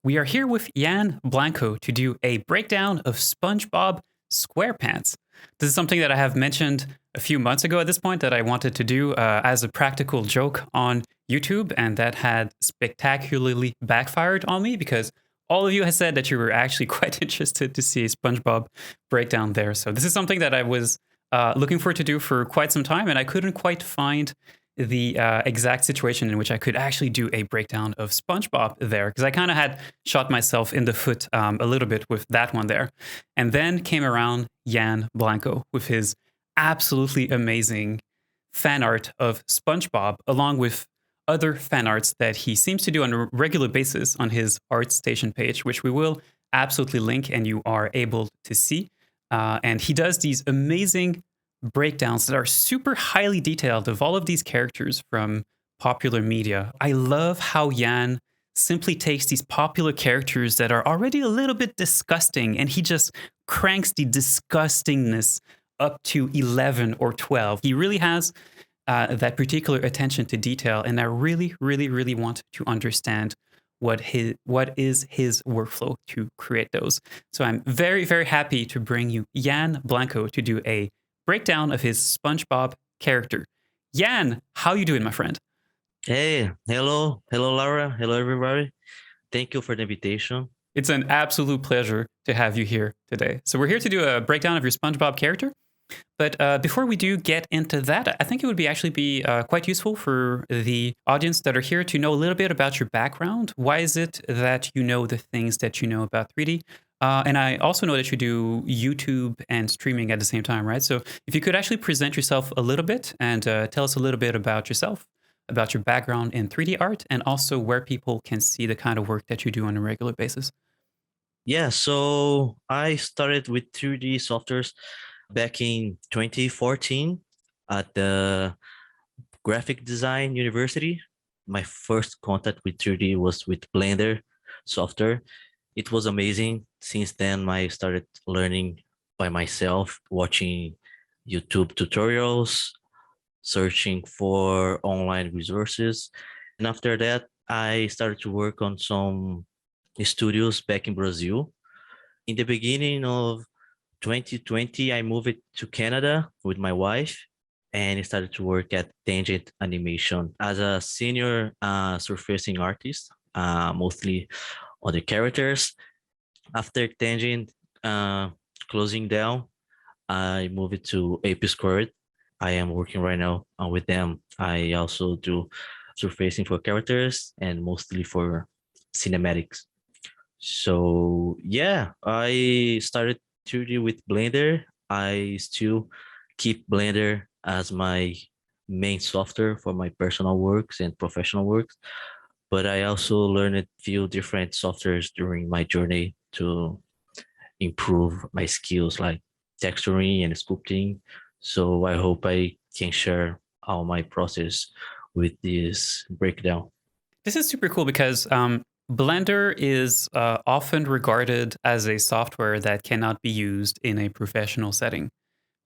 We are here with Jan Blanco to do a breakdown of SpongeBob SquarePants. This is something that I have mentioned a few months ago at this point that I wanted to do as a practical joke on YouTube, and that had spectacularly backfired on me because all of you have said that you were actually quite interested to see a SpongeBob breakdown there. So this is something that I was looking forward to do for quite some time, and I couldn't quite find the exact situation in which I could actually do a breakdown of SpongeBob there, because I kind of had shot myself in the foot a little bit with that one there. And then came around Jan Blanco with his absolutely amazing fan art of SpongeBob, along with other fan arts that he seems to do on a regular basis on his ArtStation page, which we will absolutely link and you are able to see. And he does these amazing breakdowns that are super highly detailed of all of these characters from popular media. I love how Jan simply takes these popular characters that are already a little bit disgusting and he just cranks the disgustingness up to 11 or 12. He really has that particular attention to detail, and I really, really, really want to understand what is his workflow to create those. So I'm very, very happy to bring you Jan Blanco to do a breakdown of his SpongeBob character. Jan, how you doing, my friend? Hey, hello, Laura. Hello, everybody. Thank you for the invitation. It's an absolute pleasure to have you here today. So we're here to do a breakdown of your SpongeBob character. But before we do get into that, I think it would be quite useful for the audience that are here to know a little bit about your background. Why is it that you know the things that you know about 3D? And I also know that you do YouTube and streaming at the same time, right? So if you could actually present yourself a little bit and tell us a little bit about yourself, about your background in 3D art, and also where people can see the kind of work that you do on a regular basis. Yeah, so I started with 3D softwares back in 2014 at the Graphic Design University. My first contact with 3D was with Blender software. It was amazing. Since then, I started learning by myself, watching YouTube tutorials, searching for online resources. And after that, I started to work on some studios back in Brazil. In the beginning of 2020, I moved to Canada with my wife and started to work at Tangent Animation as a senior surfacing artist, mostly on the characters. After Tangent closing down, I moved to AP Squared. I am working right now with them. I also do surfacing for characters and mostly for cinematics. So yeah, I started 2D with Blender. I still keep Blender as my main software for my personal works and professional works. But I also learned a few different softwares during my journey to improve my skills like texturing and sculpting. So I hope I can share all my process with this breakdown. This is super cool because Blender is often regarded as a software that cannot be used in a professional setting.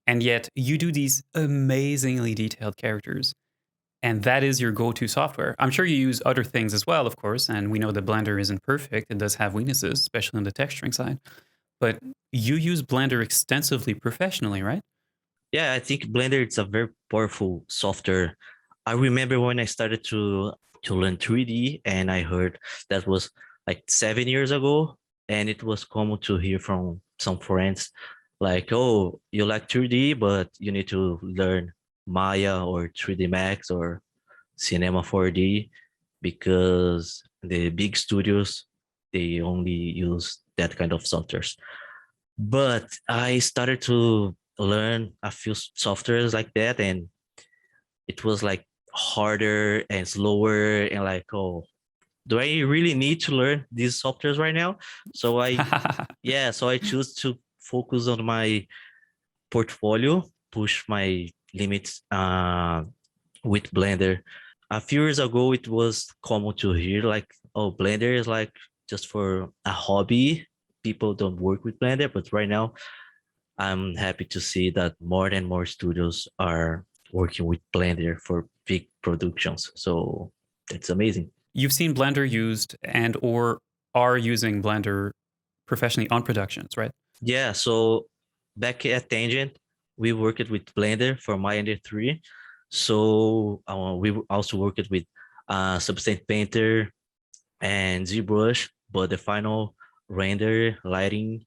And yet you do these amazingly detailed characters. And that is your go-to software. I'm sure you use other things as well, of course. And we know that Blender isn't perfect. It does have weaknesses, especially on the texturing side. But you use Blender extensively professionally, right? Yeah, I think Blender is a very powerful software. I remember when I started to learn 3D and I heard that was like 7 years ago, and it was common to hear from some friends like, oh, you like 3D, but you need to learn Maya or 3D Max or Cinema 4D because the big studios, they only use that kind of softwares. But I started to learn a few softwares like that, and it was like harder and slower and like, oh, do I really need to learn these softwares right now? So I choose to focus on my portfolio, push my limits with Blender. A few years ago, it was common to hear like, oh, Blender is like just for a hobby. People don't work with Blender, but right now I'm happy to see that more and more studios are working with Blender for big productions. So that's amazing. You've seen Blender used and or are using Blender professionally on productions, right? Yeah, so back at Tangent, we worked with Blender for my Ender 3. So we also worked with Substance Painter and ZBrush, but the final render lighting,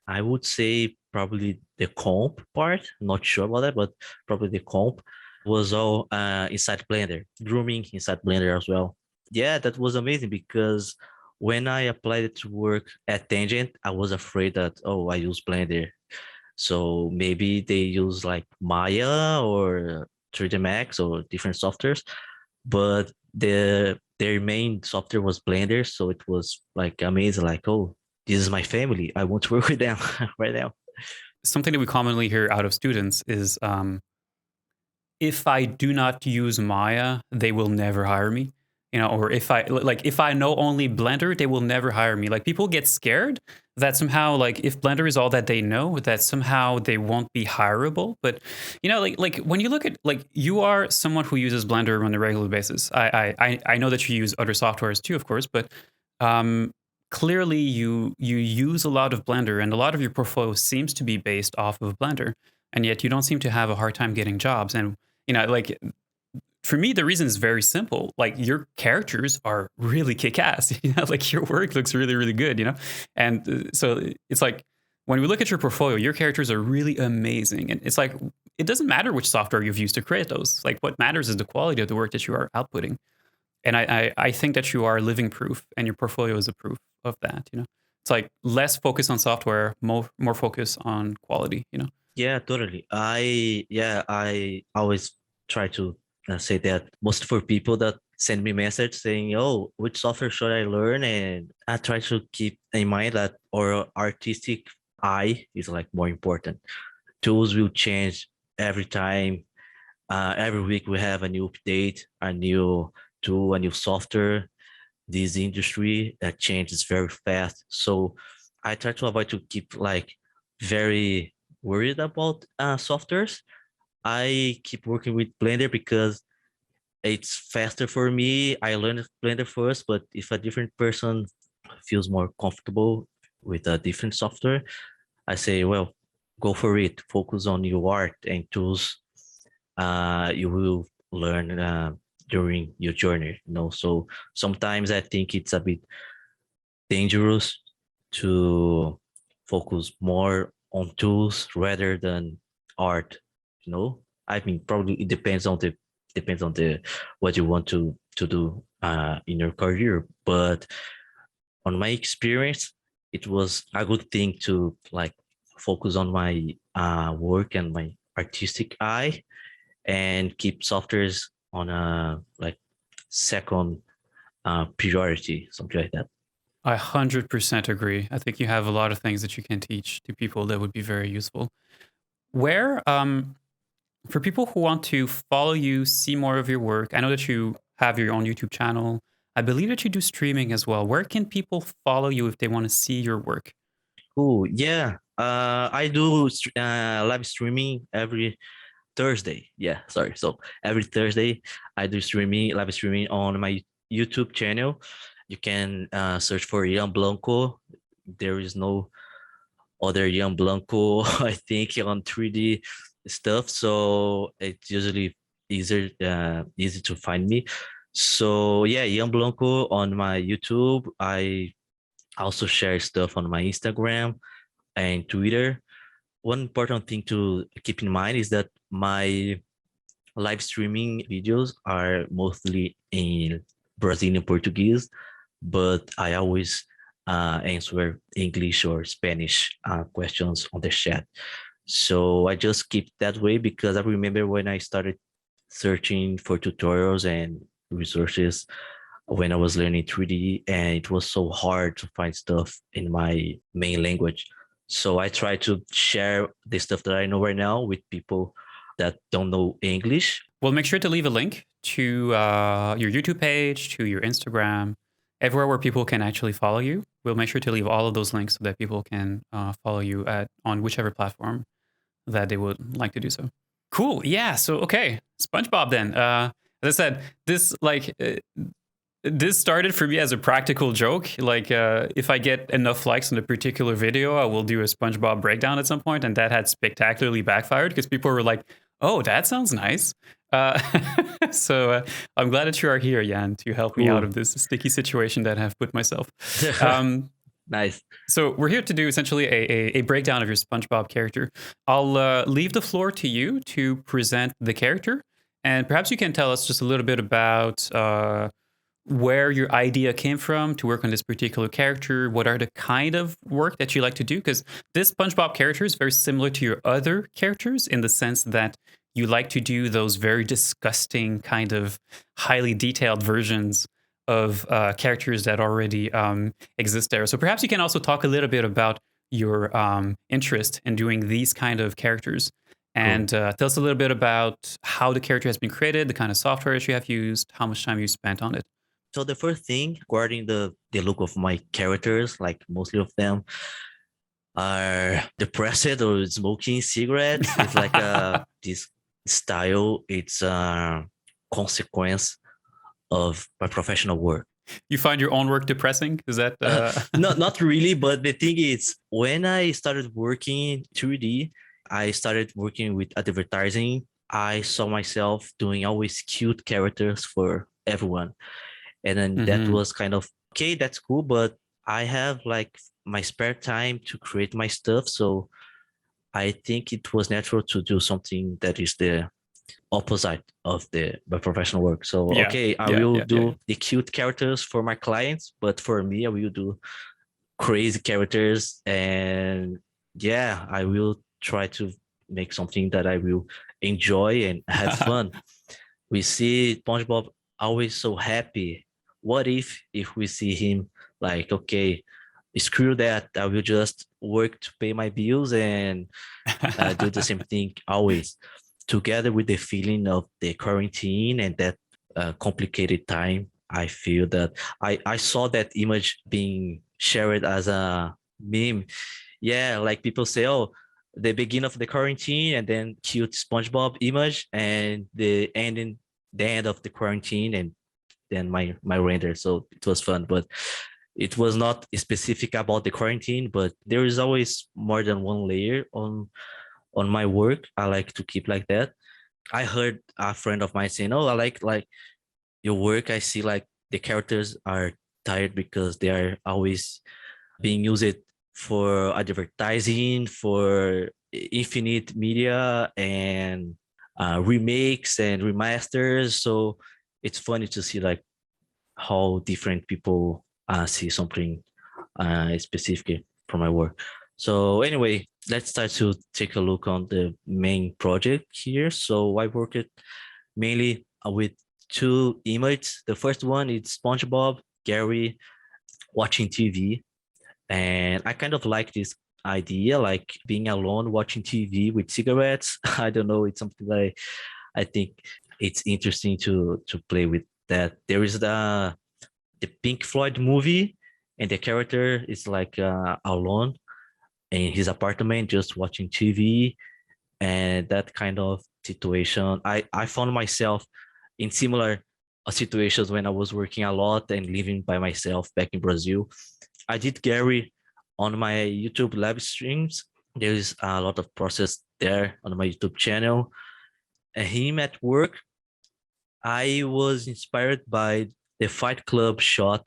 I would say probably the comp part, not sure about that, but probably the comp was all inside Blender, grooming inside Blender as well. Yeah, that was amazing because when I applied it to work at Tangent, I was afraid that, oh, I use Blender. So maybe they use like Maya or 3D Max or different softwares, but their main software was Blender. So it was like amazing, like, oh, this is my family. I want to work with them right now. Something that we commonly hear out of students is if I do not use Maya, they will never hire me. You know, or if I know only Blender, they will never hire me. Like people get scared that somehow like if Blender is all that they know, that somehow they won't be hireable. But you know, like when you look at like you are someone who uses Blender on a regular basis. I know that you use other softwares too, of course, but um, clearly you use a lot of Blender, and a lot of your portfolio seems to be based off of Blender, and yet you don't seem to have a hard time getting jobs. And you know, like for me, the reason is very simple. Like your characters are really kick ass. You know, like your work looks really, really good. You know, and so it's like when we look at your portfolio, your characters are really amazing, and it's like it doesn't matter which software you've used to create those. Like what matters is the quality of the work that you are outputting. And I think that you are living proof, and your portfolio is a proof of that. You know, it's like less focus on software, more focus on quality. You know. Yeah, totally. I always try to say that most for people that send me message saying, "Oh, which software should I learn?" And I try to keep in mind that our artistic eye is like more important. Tools will change every time. Every week we have a new update, a new tool, a new software. This industry that changes very fast. So I try to avoid to keep like very worried about softwares. I keep working with Blender because it's faster for me. I learned Blender first, but if a different person feels more comfortable with a different software, I say, well, go for it. Focus on your art and tools you will learn during your journey. You know, so sometimes I think it's a bit dangerous to focus more on tools rather than art. You know, I mean, probably it depends on the what you want to do in your career, but on my experience, it was a good thing to like focus on my work and my artistic eye and keep softwares on a like second priority, something like that. I 100% agree. I think you have a lot of things that you can teach to people that would be very useful. Where, for people who want to follow you, see more of your work, I know that you have your own YouTube channel. I believe that you do streaming as well. Where can people follow you if they want to see your work? Cool. Yeah. I do live streaming every Thursday. Yeah, sorry. So every Thursday, I do live streaming on my YouTube channel. You can search for Ian Blanco. There is no other Ian Blanco, I think, on 3D stuff. So it's usually easy to find me. So yeah, Ian Blanco on my YouTube. I also share stuff on my Instagram and Twitter. One important thing to keep in mind is that my live streaming videos are mostly in Brazilian Portuguese, but I always answer English or Spanish questions on the chat. So I just keep that way because I remember when I started searching for tutorials and resources when I was learning 3D, and it was so hard to find stuff in my main language. So I try to share the stuff that I know right now with people that don't know English. Well, make sure to leave a link to your YouTube page, to your Instagram, everywhere where people can actually follow you. We'll make sure to leave all of those links so that people can follow you on whichever platform that they would like to do so. Cool. Yeah. So, okay. SpongeBob then. As I said, this like This started for me as a practical joke. Like, if I get enough likes on a particular video, I will do a SpongeBob breakdown at some point, and that had spectacularly backfired because people were like, "Oh, that sounds nice." Uh, so I'm glad that you are here, Jan, to help me out Cool. of this sticky situation that I have put myself. Um, Nice. so we're here to do essentially a breakdown of your SpongeBob character. I'll leave the floor to you to present the character, and perhaps you can tell us just a little bit about where your idea came from to work on this particular character. What are the kind of work that you like to do? Because this SpongeBob character is very similar to your other characters in the sense that you like to do those very disgusting, kind of highly detailed versions of characters that already exist there. So perhaps you can also talk a little bit about your interest in doing these kind of characters Cool. and tell us a little bit about how the character has been created, the kind of software that you have used, how much time you spent on it. So the first thing regarding the look of my characters, like mostly of them are depressed or smoking cigarettes. It's like this style. It's a consequence of my professional work. You find your own work depressing? Is that Not really, but the thing is, when I started working 3D, I started working with advertising. I saw myself doing always cute characters for everyone. And then that Mhm. was kind of okay, that's cool, but I have like my spare time to create my stuff. So I think it was natural to do something that is the opposite of the my professional work. So Yeah, okay, I yeah, will yeah, yeah. do the cute characters for my clients, but for me, I will do crazy characters. And yeah, I will try to make something that I will enjoy and have fun. We see SpongeBob always so happy. What if we see him like, okay, screw that, I will just work to pay my bills and do the same thing always, together with the feeling of the quarantine and that complicated time. I feel that I saw that image being shared as a meme. Yeah, like people say, oh, the beginning of the quarantine and then cute SpongeBob image and the end of the quarantine and then my render. So it was fun, but it was not specific about the quarantine, but there is always more than one layer on my work. I like to keep like that. I heard a friend of mine saying, "Oh, I like your work. I see like the characters are tired because they are always being used for advertising, for infinite media and remakes and remasters. So it's funny to see like how different people see something specific from my work. So anyway, let's start to take a look on the main project here. So I worked mainly with two images. The first one is SpongeBob, Gary watching TV. And I kind of like this idea, like being alone watching TV with cigarettes. I don't know, it's something that I think it's interesting to play with that. There is the Pink Floyd movie, and the character is like alone in his apartment just watching TV, and that kind of situation. I found myself in similar situations when I was working a lot and living by myself back in Brazil. I did Gary on my YouTube live streams. There is a lot of process there on my YouTube channel. And him at work, I was inspired by the Fight Club shot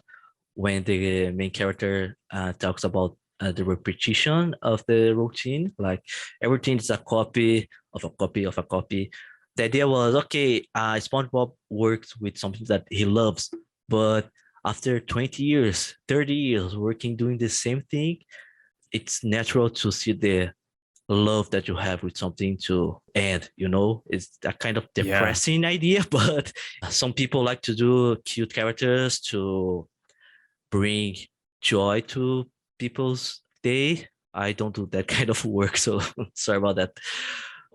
when the main character talks about the repetition of the routine, like everything is a copy of a copy of a copy. The idea was okay, SpongeBob works with something that he loves, but after 20 years, 30 years working doing the same thing, it's natural to see the love that you have with something to end. It's a kind of Yeah. depressing idea, but some people like to do cute characters to bring joy to people's day. I don't do that kind of work, so sorry about that.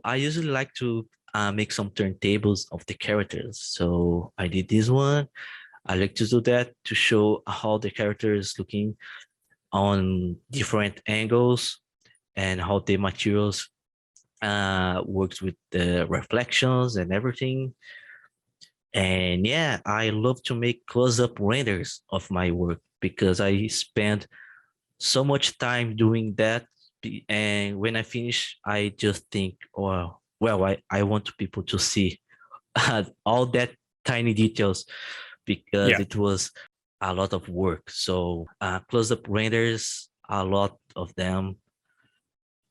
I usually like to make some turntables of the characters. So I did this one. I like to do that to show how the character is looking on different angles and how the materials works with the reflections and everything. And yeah, I love to make close-up renders of my work because I spend so much time doing that. And when I finish, I just think, oh, well, I want people to see all that tiny details because Yeah, it was a lot of work. So close-up renders, a lot of them.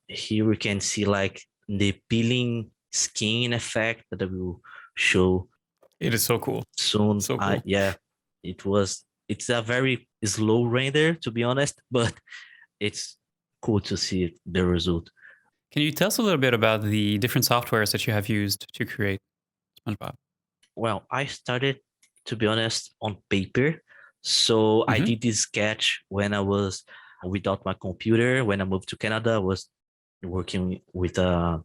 Here we can see like the peeling skin effect that I will show it is so cool. soon. So cool. Yeah, it's a very slow render to be honest, but it's cool to see the result. Can you tell us a little bit about the different softwares that you have used to create SpongeBob? Well, I started to be honest on paper. So I Hmm. did this sketch when I was without my computer. When I moved to Canada, I was working with a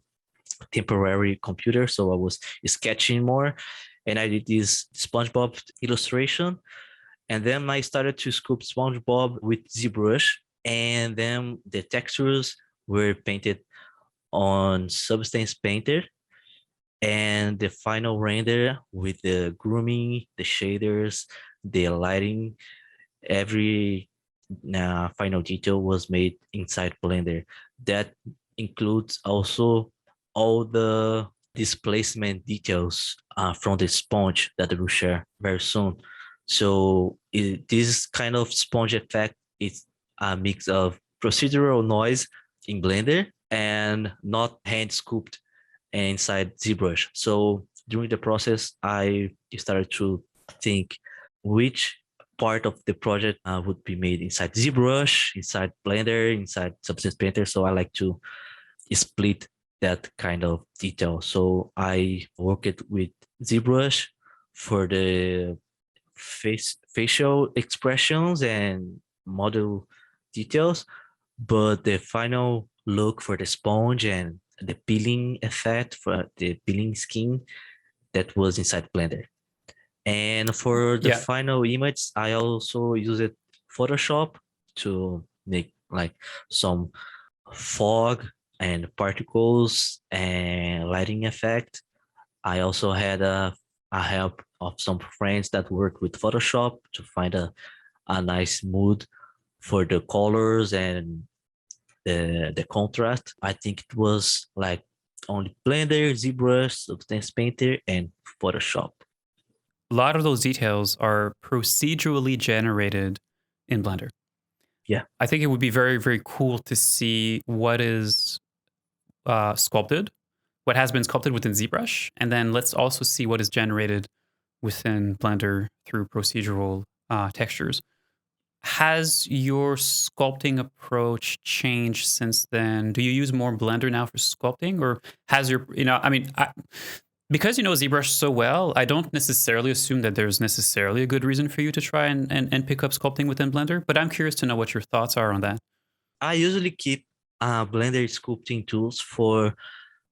temporary computer. So I was sketching more and I did this SpongeBob illustration. And then I started to sculpt SpongeBob with ZBrush. And then the textures were painted on Substance Painter. And the final render with the grooming, the shaders, the lighting, every final detail was made inside Blender. That includes also all the displacement details from the sponge that I will share very soon. So this kind of sponge effect is a mix of procedural noise in Blender and not hand scooped inside ZBrush. So during the process, I started to think which part of the project would be made inside ZBrush, inside Blender, inside Substance Painter. So I like to split that kind of detail. So I worked with ZBrush for the facial expressions and model details, but the final look for the sponge and the peeling effect for the peeling skin that was inside Blender. And for the Yeah. final image, I also used Photoshop to make like some fog and particles and lighting effect. I also had a help of some friends that work with Photoshop to find a nice mood for the colors and the contrast. I think it was like only Blender, ZBrush, Substance Painter, and Photoshop. A lot of those details are procedurally generated in Blender. Yeah. I think it would be very, very cool to see what is sculpted, what has been sculpted within ZBrush, and then let's also see what is generated within Blender through procedural textures. Has your sculpting approach changed since then? Do you use more Blender now for sculpting, or has your, because you know ZBrush so well, I don't necessarily assume that there's necessarily a good reason for you to try and pick up sculpting within Blender, but I'm curious to know what your thoughts are on that. I usually keep Blender sculpting tools for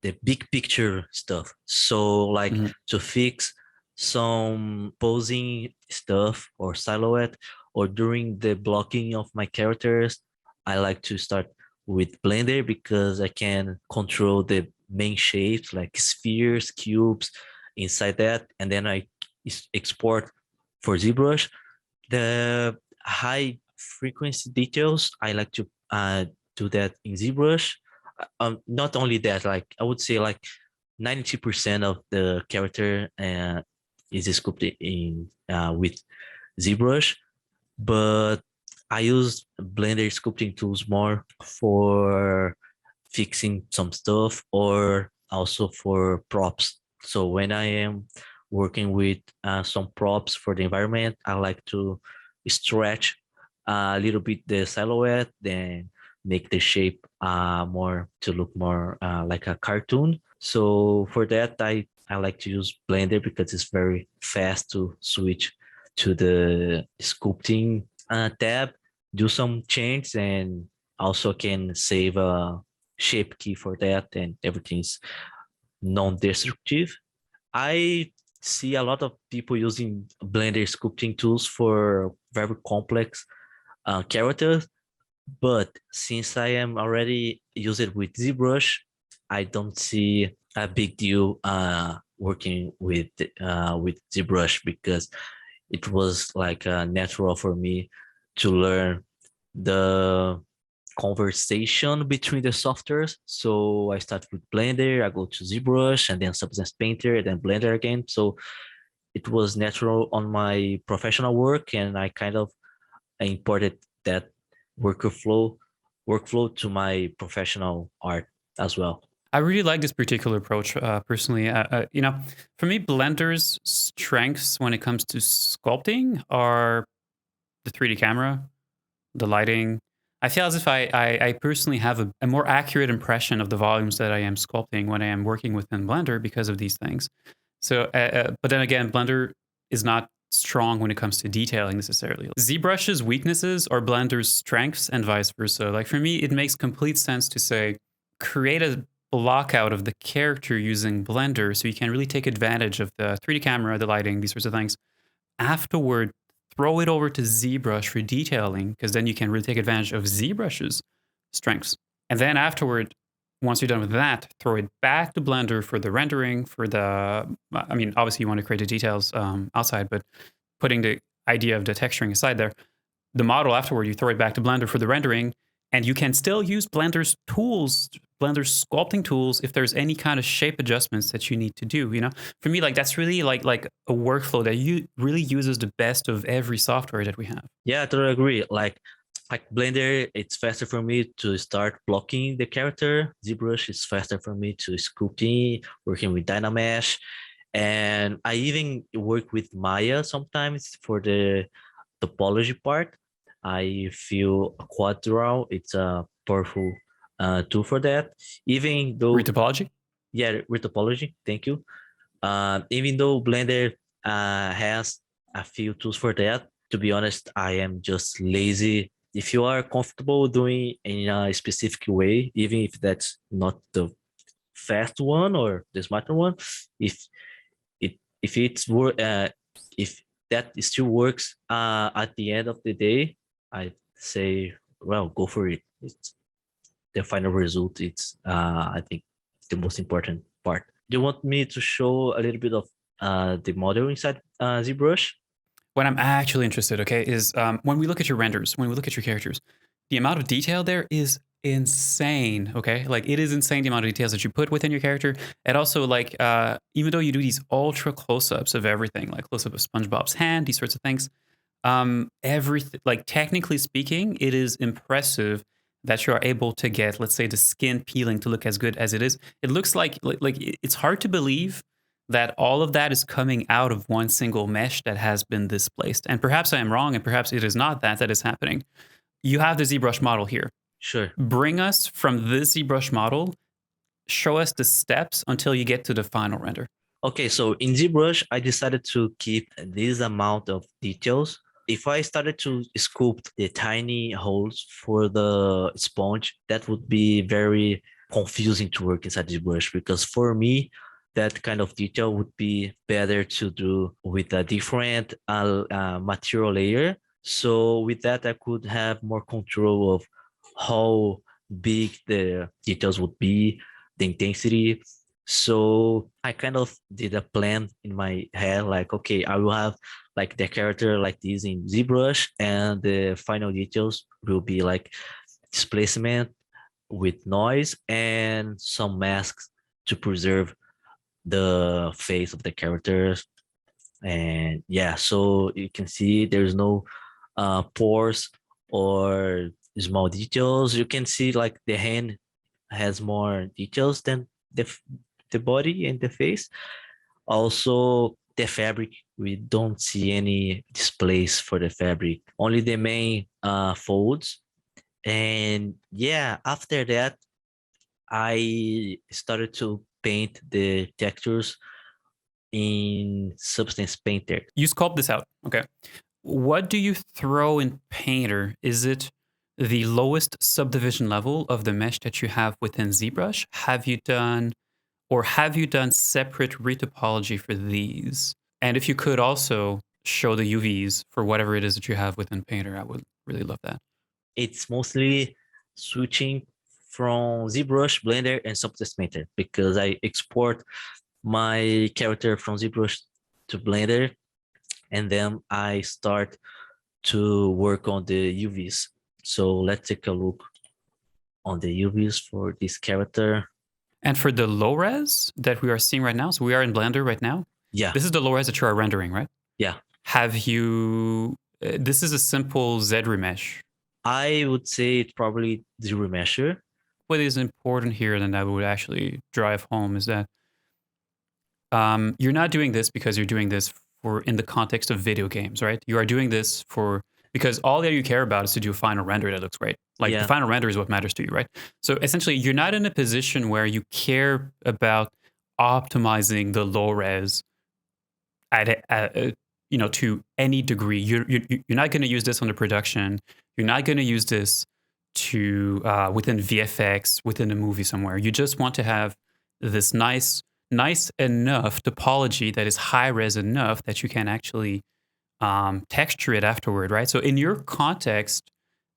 the big picture stuff. So like Mhm. to fix some posing stuff or silhouette or during the blocking of my characters, I like to start with Blender because I can control the main shapes like spheres, cubes inside that. And then I export for ZBrush. The high frequency details, I like to do that in ZBrush. Not only that, like I would say like 90% of the character is sculpted in with ZBrush, but I use Blender sculpting tools more for fixing some stuff or also for props. So when I am working with some props for the environment, I like to stretch a little bit the silhouette, then make the shape more to look more like a cartoon. So for that, I like to use Blender because it's very fast to switch to the sculpting tab, do some changes, and also can save a shape key for that, and everything's non-destructive. I see a lot of people using Blender sculpting tools for very complex characters, but since I am already use it with ZBrush, I don't see a big deal working with ZBrush because it was like natural for me to learn the conversation between the softwares. So I start with Blender, I go to ZBrush, and then Substance Painter, and then Blender again. So it was natural on my professional work, and I kind of imported that workflow to my professional art as well. I really like this particular approach personally. For me, Blender's strengths when it comes to sculpting are the 3D camera, the lighting. I feel as if I personally have a more accurate impression of the volumes that I am sculpting when I am working within Blender because of these things. So, but then again, Blender is not strong when it comes to detailing necessarily. ZBrush's weaknesses are Blender's strengths and vice versa. Like for me, it makes complete sense to say, create a block out of the character using Blender so you can really take advantage of the 3D camera, the lighting, these sorts of things. Afterward, throw it over to ZBrush for detailing, because then you can really take advantage of ZBrush's strengths. And then afterward, once you're done with that, throw it back to Blender for the rendering, for the, I mean, obviously you want to create the details outside, but putting the idea of the texturing aside there, the model afterward, you throw it back to Blender for the rendering, and you can still use Blender's tools, Blender's sculpting tools, if there's any kind of shape adjustments that you need to do. You know, for me, like that's really like a workflow that you really uses the best of every software that we have. Yeah, I totally agree. Like Blender, it's faster for me to start blocking the character. ZBrush is faster for me to sculpting, working with Dynamesh. And I even work with Maya sometimes for the topology part. I feel a quad draw. It's a powerful tool for that. Even though Retopology? yeah, with topology, thank you. Even though Blender has a few tools for that, to be honest, I am just lazy. If you are comfortable doing in a specific way, even if that's not the fast one or the smarter one, if if it's if that still works at the end of the day, I say, well, go for it. It's the final result. It's I think the most important part. Do you want me to show a little bit of the model inside ZBrush? What I'm actually interested, okay, is when we look at your renders, when we look at your characters, the amount of detail there is insane, okay? Like it is insane the amount of details that you put within your character. And also like, even though you do these ultra close-ups of everything, like close-up of SpongeBob's hand, these sorts of things, everything, like technically speaking, it is impressive that you are able to get, let's say, the skin peeling to look as good as it is. It looks like it's hard to believe that all of that is coming out of one single mesh that has been displaced. And perhaps I am wrong, and perhaps it is not that is happening. You have the ZBrush model here. Sure. Bring us from this ZBrush model, show us the steps until you get to the final render. Okay, so in ZBrush, I decided to keep this amount of details. If I started to sculpt the tiny holes for the sponge, that would be very confusing to work inside ZBrush, because for me, that kind of detail would be better to do with a different material layer. So with that, I could have more control of how big the details would be, the intensity. So I kind of did a plan in my head, like, okay, I will have like the character like this in ZBrush, and the final details will be like displacement with noise and some masks to preserve the face of the characters. And yeah, so you can see there's no pores or small details. You can see like the hand has more details than the body and the face. Also, the fabric, we don't see any displays for the fabric, only the main folds. And yeah, after that, I started to paint the textures in Substance Painter. You sculpt this out. Okay. What do you throw in Painter? Is it the lowest subdivision level of the mesh that you have within ZBrush? Have you done separate retopology for these? And if you could also show the UVs for whatever it is that you have within Painter, I would really love that. It's mostly switching from ZBrush, Blender, and Substance Painter, because I export my character from ZBrush to Blender, and then I start to work on the UVs. So let's take a look on the UVs for this character. And for the low res that we are seeing right now, so we are in Blender right now. Yeah, This is the low res that you are rendering, right? yeah. Have you? This is a simple Z remesh. I would say it's probably the remesher. What is important here, and that would actually drive home, is that you're not doing this because you're doing this for in the context of video games, right? You are doing this for because all that you care about is to do a final render that looks great. Like the Yeah, final render is what matters to you, right? So essentially, you're not in a position where you care about optimizing the low res to any degree. You're not going to use this on the production. You're not going to use this to within VFX within a movie somewhere. You just want to have this nice enough topology that is high res enough that you can actually texture it afterward, right? So in your context,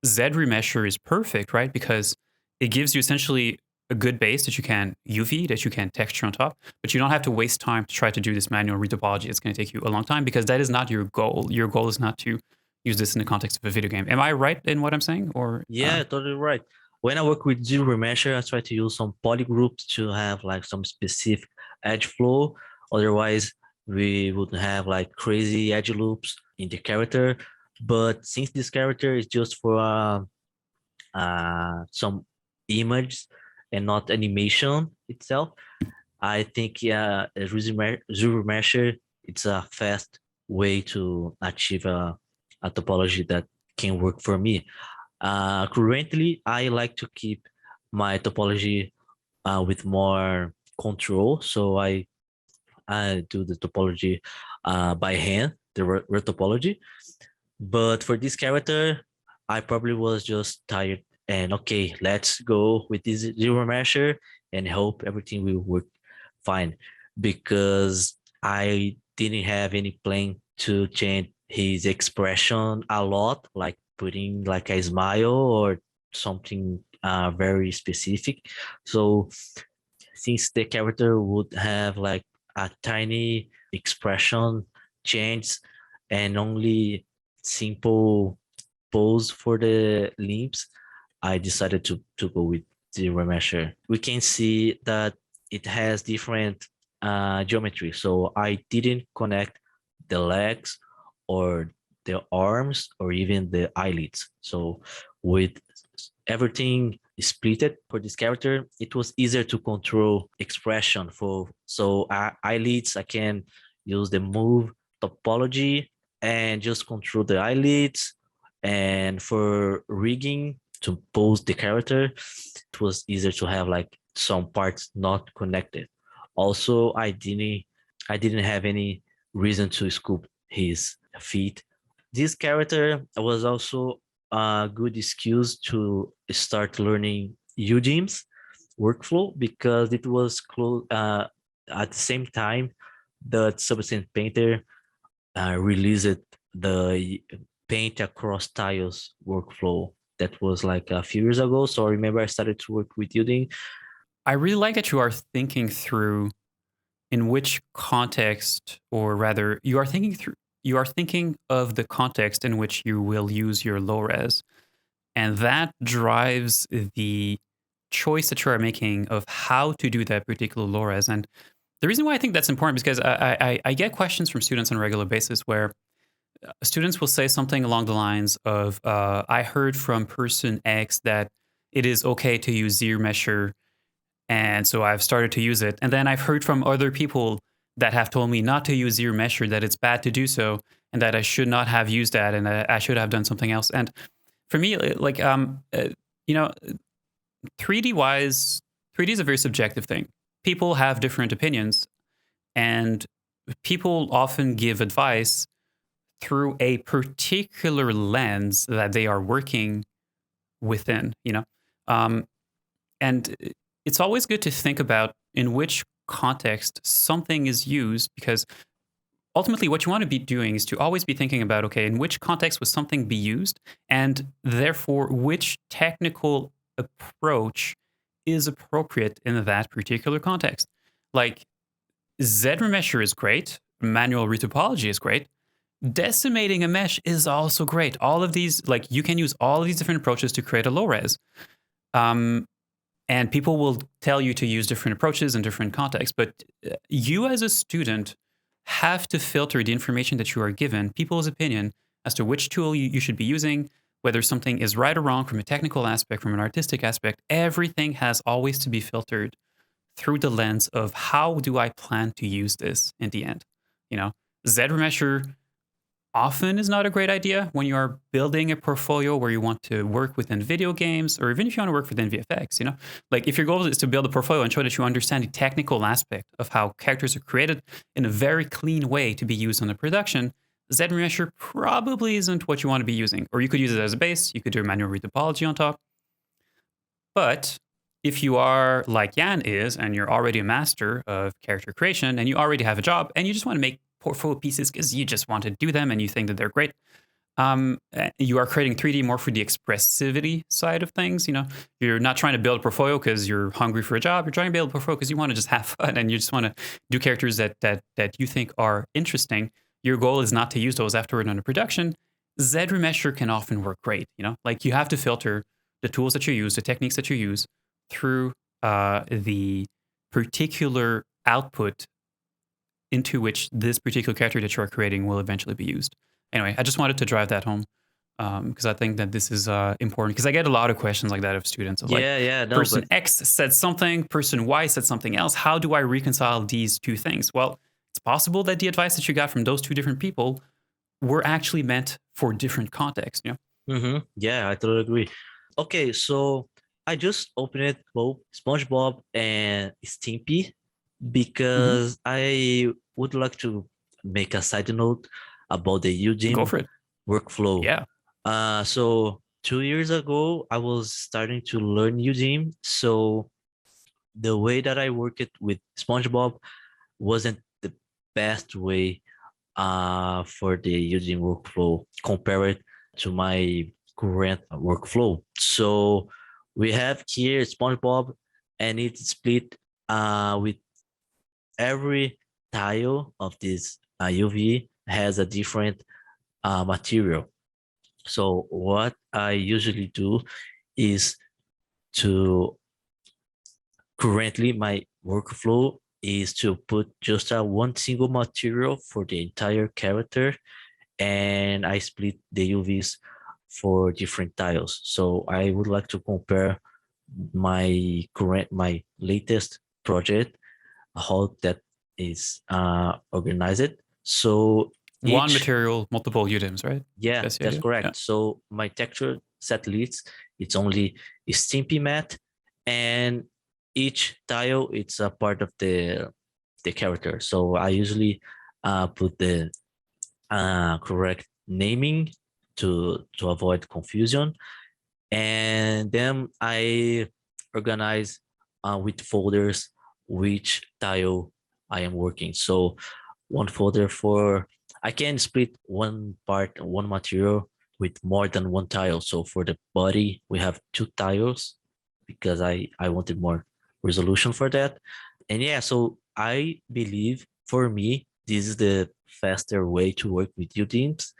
Z remesher is perfect, right? Because it gives you essentially a good base that you can UV, that you can texture on top, but you don't have to waste time to try to do this manual retopology. It's going to take you a long time because that is not your goal. Your goal is not to use this in the context of a video game. Am I right in what I'm saying? Or yeah, totally right. When I work with zero remesher, I try to use some polygroups to have like some specific edge flow. Otherwise, we would have like crazy edge loops in the character. But since this character is just for some image and not animation itself, I think a zero measure it's a fast way to achieve a topology that can work for me. Currently, I like to keep my topology with more control, so I do the topology by hand, the topology. But for this character, I probably was just tired and okay, let's go with this zero measure and hope everything will work fine because I didn't have any plan to change his expression a lot, like putting like a smile or something very specific. So since the character would have like a tiny expression change and only simple pose for the limbs, I decided to go with the remesher. We can see that it has different geometry. So I didn't connect the legs or the arms or even the eyelids. So with everything splitted for this character, it was easier to control expression for so eyelids. I can use the move topology and just control the eyelids. And for rigging to pose the character, it was easier to have like some parts not connected. Also, I didn't have any reason to sculpt his feet. This character was also a good excuse to start learning Udemy's workflow because it was close at the same time that Substance Painter released the paint across tiles workflow that was like a few years ago. So I remember I started to work with Udemy. I really like that you are thinking through in which context, or rather, you are thinking of the context in which you will use your low res. And that drives the choice that you are making of how to do that particular low res. And the reason why I think that's important is because I get questions from students on a regular basis where students will say something along the lines of, I heard from person X that it is okay to use ZRemesher, and so I've started to use it. And then I've heard from other people that have told me not to use ZRemesher, that it's bad to do so, and that I should not have used that, and that I should have done something else. And for me, like, you know, 3D wise, 3D is a very subjective thing. People have different opinions, and people often give advice through a particular lens that they are working within. Um, and it's always good to think about in which context something is used, because ultimately what you want to be doing is to always be thinking about, okay, in which context would something be used, and therefore which technical approach is appropriate in that particular context. Like, Z-remesher is great. Manual retopology is great. Decimating a mesh is also great. All of these, like you can use all of these different approaches to create a low res. And people will tell you to use different approaches in different contexts. But you as a student have to filter the information that you are given, people's opinion as to which tool you should be using, whether something is right or wrong from a technical aspect, from an artistic aspect. Everything has always to be filtered through the lens of how do I plan to use this in the end. You know, Z-remesher often is not a great idea when you are building a portfolio where you want to work within video games, or even if you want to work within VFX, you know, like if your goal is to build a portfolio and show that you understand the technical aspect of how characters are created in a very clean way to be used on the production, Z-remesher probably isn't what you want to be using. Or you could use it as a base, you could do a manual retopology on top. But if you are like Jan is, and you're already a master of character creation, and you already have a job, and you just want to make portfolio pieces because you just want to do them and you think that they're great, you are creating 3D more for the expressivity side of things. You know, you're not trying to build a portfolio because you're hungry for a job. You're trying to build a portfolio because you want to just have fun and you just want to do characters that you think are interesting. Your goal is not to use those afterward on a production. Z-remesher can often work great. You know, like you have to filter the tools that you use, the techniques that you use through the particular output into which this particular character that you are creating will eventually be used. Anyway, I just wanted to drive that home because I think that this is important, because I get a lot of questions like that of students of No, person X said something, person Y said something else. How do I reconcile these two things? Well, it's possible that the advice that you got from those two different people were actually meant for different contexts. You know? Yeah, I totally agree. Okay, so I just opened both SpongeBob and Stimpy because I would like to make a side note about the Go Udemy for it. workflow. Yeah. So 2 years ago, I was starting to learn Udemy. So the way that I worked it with SpongeBob wasn't the best way for the Udemy workflow compared to my current workflow. So we have here SpongeBob, and it's split with every tile of this UV has a different material. So what I usually do is to currently my workflow is to put just one single material for the entire character, and I split the UVs for different tiles. So I would like to compare my latest project, how that is organized. So one material, multiple UDIMs, right? Yeah, that's correct. Yeah. So my texture set list, it's only a Stimpy matte, and each tile it's a part of the character. So I usually put the correct naming to avoid confusion, and then I organize with folders which tile I am working. So one folder for, I can split one material with more than one tile. So for the body, we have 2 tiles because I wanted more resolution for that. And yeah, so I believe for me, this is the faster way to work with UDIMs.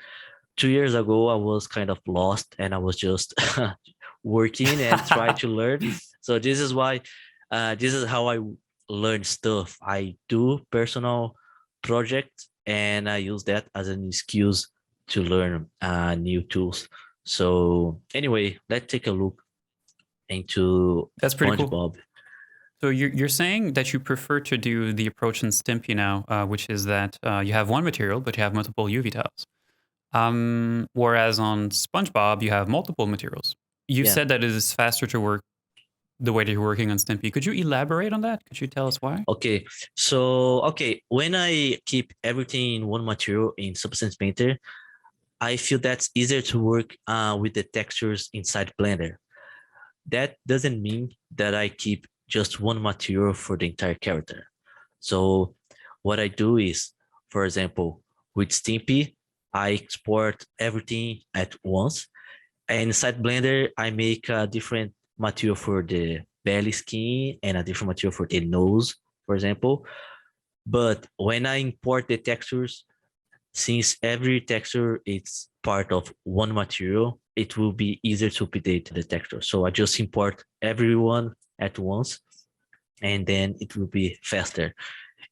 2 years ago, I was kind of lost and I was just working and try to learn. So this is why, this is how I learn stuff. I do personal projects and I use that as an excuse to learn new tools. So anyway, let's take a look into That's pretty SpongeBob. Cool. So you're saying that you prefer to do the approach in Stimpy now, which is that you have one material, but you have multiple UV tiles. Whereas on SpongeBob, you have multiple materials. You said that it is faster to work the way that you're working on Stimpy. Could you elaborate on that? Could you tell us why? Okay, so when I keep everything in one material in Substance Painter, I feel that's easier to work with the textures inside Blender. That doesn't mean that I keep just one material for the entire character. So what I do is, for example, with Stimpy, I export everything at once. And inside Blender, I make a different material for the belly skin and a different material for the nose, for example. But when I import the textures, since every texture is part of one material, it will be easier to update the texture. So I just import everyone at once, and then it will be faster.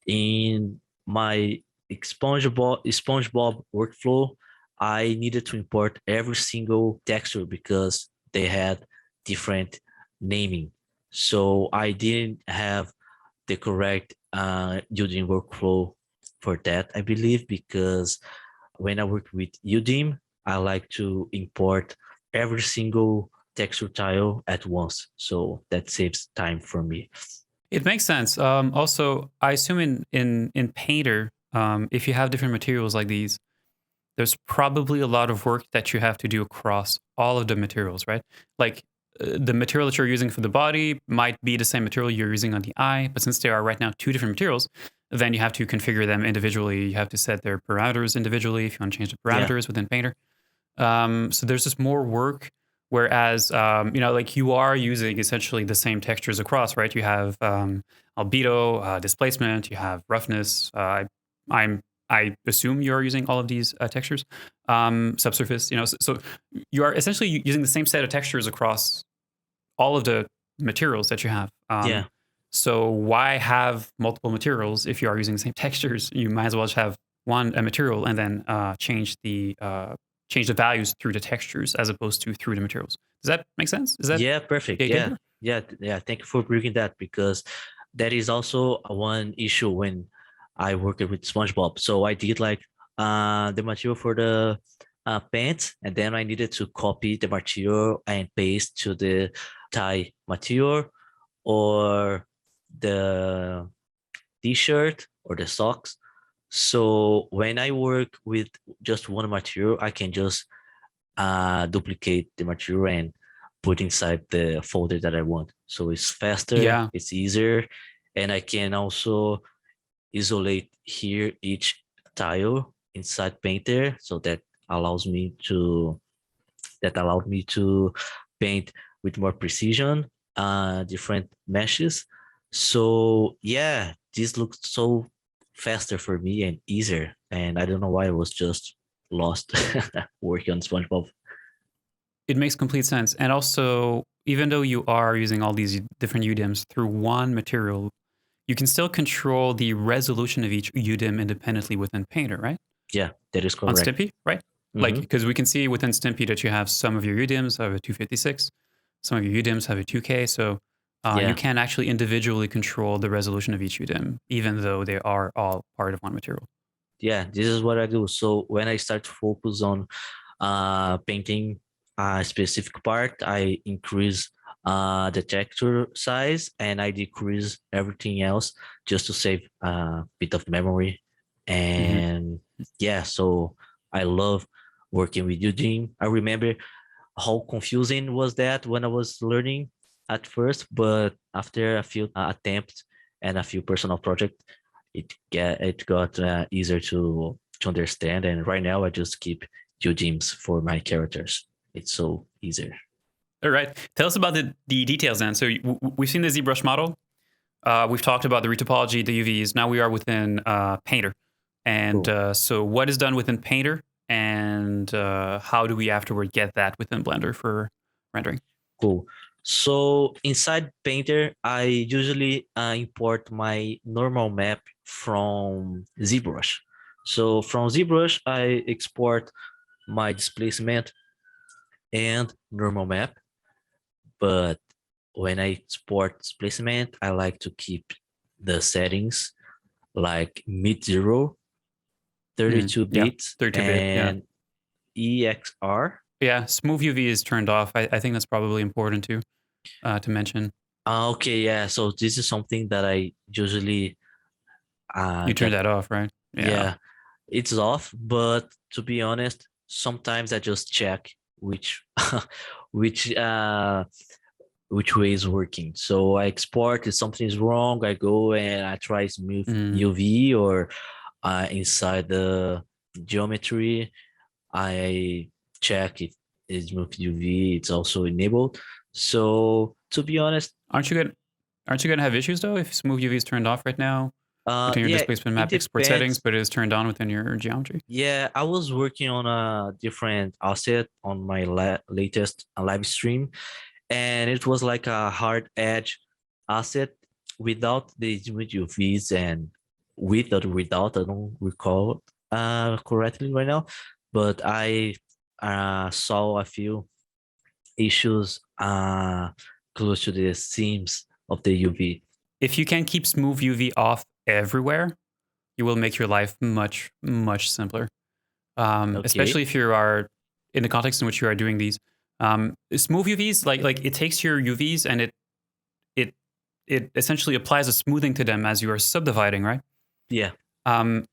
In my SpongeBob workflow, I needed to import every single texture because they had different naming. So I didn't have the correct Udemy workflow for that, I believe, because when I work with Udemy, I like to import every single texture tile at once. So that saves time for me. It makes sense. Also, I assume in Painter, if you have different materials like these, there's probably a lot of work that you have to do across all of the materials, right? Like the material that you're using for the body might be the same material you're using on the eye, but since there are right now two different materials, then you have to configure them individually. You have to set their parameters individually if you want to change the Yeah, parameters within Painter. So there's just more work. Whereas, like you are using essentially the same textures across, right? You have albedo, displacement, you have roughness. I'm I assume you're using all of these textures, subsurface. So you are essentially using the same set of textures across all of the materials that you have. yeah. So why have multiple materials if you are using the same textures? You might as well just have a material and then change the values through the textures as opposed to through the materials. Does that make sense? Is that Yeah, the perfect. idea Yeah, here? yeah. Thank you for bringing that because that is also one issue when I worked with SpongeBob. So I did like the material for the pants, and then I needed to copy the material and paste to the tie material or the t-shirt or the socks. So when I work with just one material, I can just duplicate the material and put inside the folder that I want. So it's faster, Yeah. it's easier, and I can also isolate here each tile inside Painter, so that allowed me to paint with more precision, different meshes. So yeah, this looks so faster for me and easier. And I don't know why I was just lost working on SpongeBob. It makes complete sense. And also, even though you are using all these different UDIMs through one material, you can still control the resolution of each UDIM independently within Painter, right? Yeah, that is On correct. Stimpy, right? Like, Mm-hmm. because we can see within Stimpy that you have some of your UDIMs have a 256, some of your UDIMs have a 2K. So you Yeah, can actually individually control the resolution of each UDIM, even though they are all part of one material. yeah, this is what I do. So when I start to focus on painting a specific part, I increase the texture size and I decrease everything else just to save a bit of memory. Hmm. And yeah, so I love working with Eugene. I remember how confusing was that when I was learning at first, but after a few attempts and a few personal projects, it got easier to understand. And right now, I just keep two gyms for my characters. It's so easier. All right. Tell us about the details then. So we've seen the ZBrush model. We've talked about the retopology, the UVs. Now we are within Painter. And Cool. so what is done within Painter and how do we afterward get that within Blender for rendering? Cool. So inside Painter, I usually import my normal map from ZBrush. So from ZBrush, I export my displacement and normal map. But when I export displacement, I like to keep the settings like mid zero, 32 Yeah, bits, 32-bit. Yeah. and EXR. Yeah, smooth UV is turned off. I think that's probably important to mention. Okay, yeah. So this is something that I usually You turned get. that off, right? Yeah. Yeah, it's off. But to be honest, sometimes I just check which which which way is working. So I export if something is wrong, I go and I try smooth Mm. UV or inside the geometry, I check if it's smooth UV, it's also enabled. So to be honest, Aren't you gonna have issues though if smooth UV is turned off right now? within your Yeah, displacement it map export settings, depends. but it is turned on within your geometry? Yeah, I was working on a different asset on my latest live stream, and it was like a hard edge asset without the UVs and with or without, I don't recall correctly right now, but I saw a few issues close to the seams of the UV. If you can keep smooth UV off everywhere, you will make your life much, much simpler. Okay. Especially if you are in the context in which you are doing these. Smooth UVs, like it takes your UVs and it it essentially applies a smoothing to them as you are subdividing, right? Yeah. Um,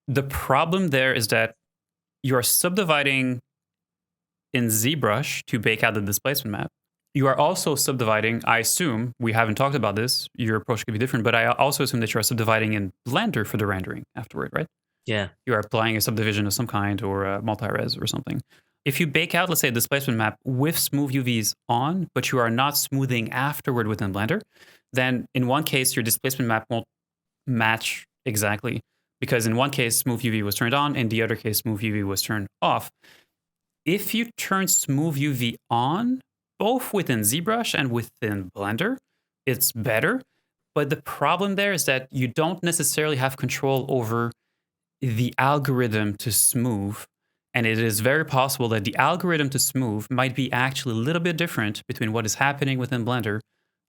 the problem there is that you are subdividing in ZBrush to bake out the displacement map. You are also subdividing, I assume, we haven't talked about this, your approach could be different, but I also assume that you are subdividing in Blender for the rendering afterward, right? Yeah. You are applying a subdivision of some kind or a multi-res or something. If you bake out, let's say, a displacement map with smooth UVs on, but you are not smoothing afterward within Blender, then in one case, your displacement map won't match exactly because in one case, smooth UV was turned on, in the other case, smooth UV was turned off. If you turn smooth UV on, both within ZBrush and within Blender, it's better. But the problem there is that you don't necessarily have control over the algorithm to smooth. And it is very possible that the algorithm to smooth might be actually a little bit different between what is happening within Blender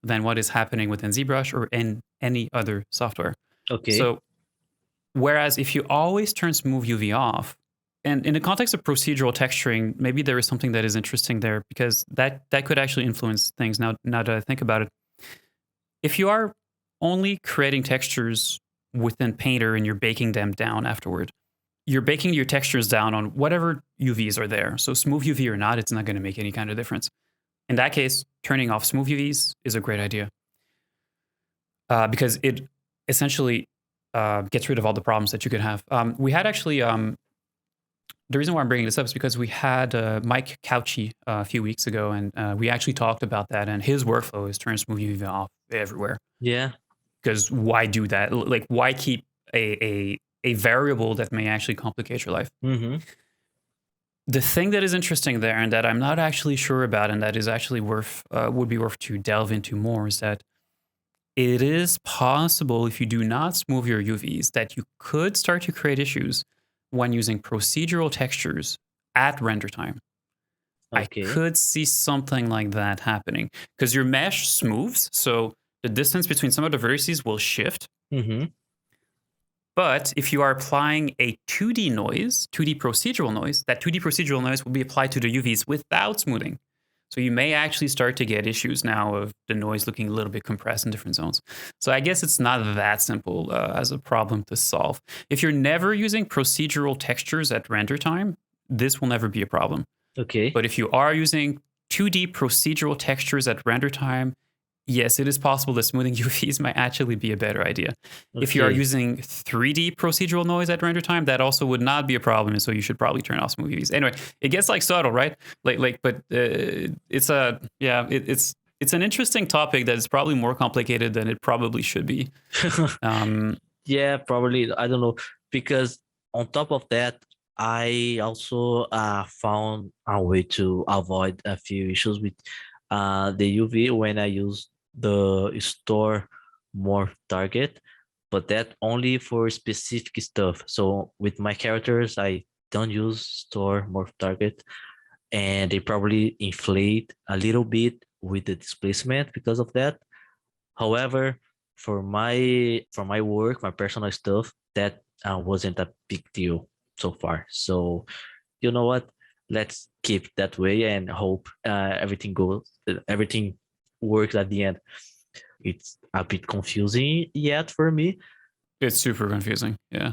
than what is happening within ZBrush or in any other software. Okay. So, whereas if you always turn smooth UV off, and in the context of procedural texturing, maybe there is something that is interesting there because that could actually influence things now that I think about it. If you are only creating textures within Painter and you're baking them down afterward, you're baking your textures down on whatever UVs are there. So smooth UV or not, it's not going to make any kind of difference. In that case, turning off smooth UVs is a great idea because it essentially gets rid of all the problems that you could have. We had actually, the reason why I'm bringing this up is because we had Mike Couchy a few weeks ago, and we actually talked about that. And his workflow is turn smooth UV off everywhere. Yeah. Because why do that? Like, why keep a variable that may actually complicate your life? Mm-hmm. The thing that is interesting there, and that I'm not actually sure about, and that is actually would be worth to delve into more, is that it is possible if you do not smooth your UVs that you could start to create issues when using procedural textures at render time. I Okay. could see something like that happening because your mesh smooths, so the distance between some of the vertices will shift. Mm-hmm. But if you are applying a 2D noise, 2D procedural noise, that 2D procedural noise will be applied to the UVs without smoothing. So you may actually start to get issues now of the noise looking a little bit compressed in different zones. So I guess it's not that simple as a problem to solve. If you're never using procedural textures at render time, this will never be a problem. Okay. But if you are using 2D procedural textures at render time, yes, it is possible that smoothing UVs might actually be a better idea. If you are Okay. using 3D procedural noise at render time, that also would not be a problem, and so you should probably turn off smooth UVs. Anyway, it gets like subtle, right? But it's it's an interesting topic that is probably more complicated than it probably should be. Yeah, probably. I don't know. Because on top of that, I also found a way to avoid a few issues with the UV when I use the store morph target, but that only for specific stuff. So with my characters, I don't use store morph target, and they probably inflate a little bit with the displacement because of that. However, for my work, my personal stuff, that wasn't a big deal so far. So you know what? Let's keep that way and hope everything works at the end. It's a bit confusing yet for me. It's super confusing. Yeah.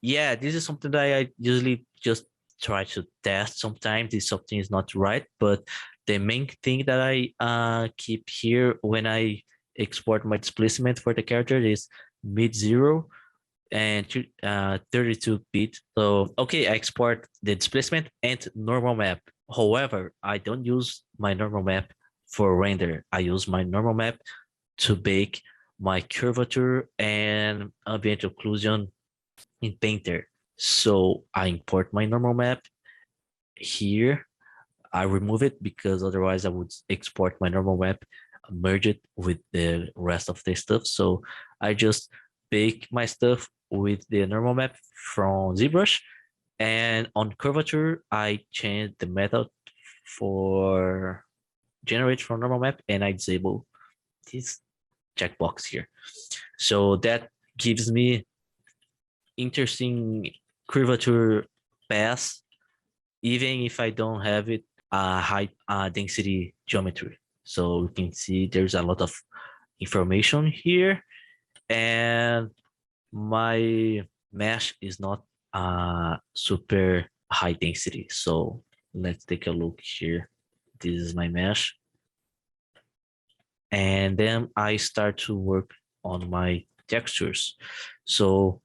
Yeah, this is something that I usually just try to test sometimes if something is not right. But the main thing that I keep here when I export my displacement for the character is mid zero and 32-bit. So okay, I export the displacement and normal map. However, I don't use my normal map for render. I use my normal map to bake my curvature and ambient occlusion in Painter. So I import my normal map here. I remove it because otherwise I would export my normal map, merge it with the rest of the stuff. So I just bake my stuff with the normal map from ZBrush. And on curvature, I change the method for generate from normal map and I disable this checkbox here. So that gives me interesting curvature paths, even if I don't have it high density geometry. So you can see there's a lot of information here, and my mesh is not super high density. So let's take a look here. This is my mesh. And then I start to work on my textures. So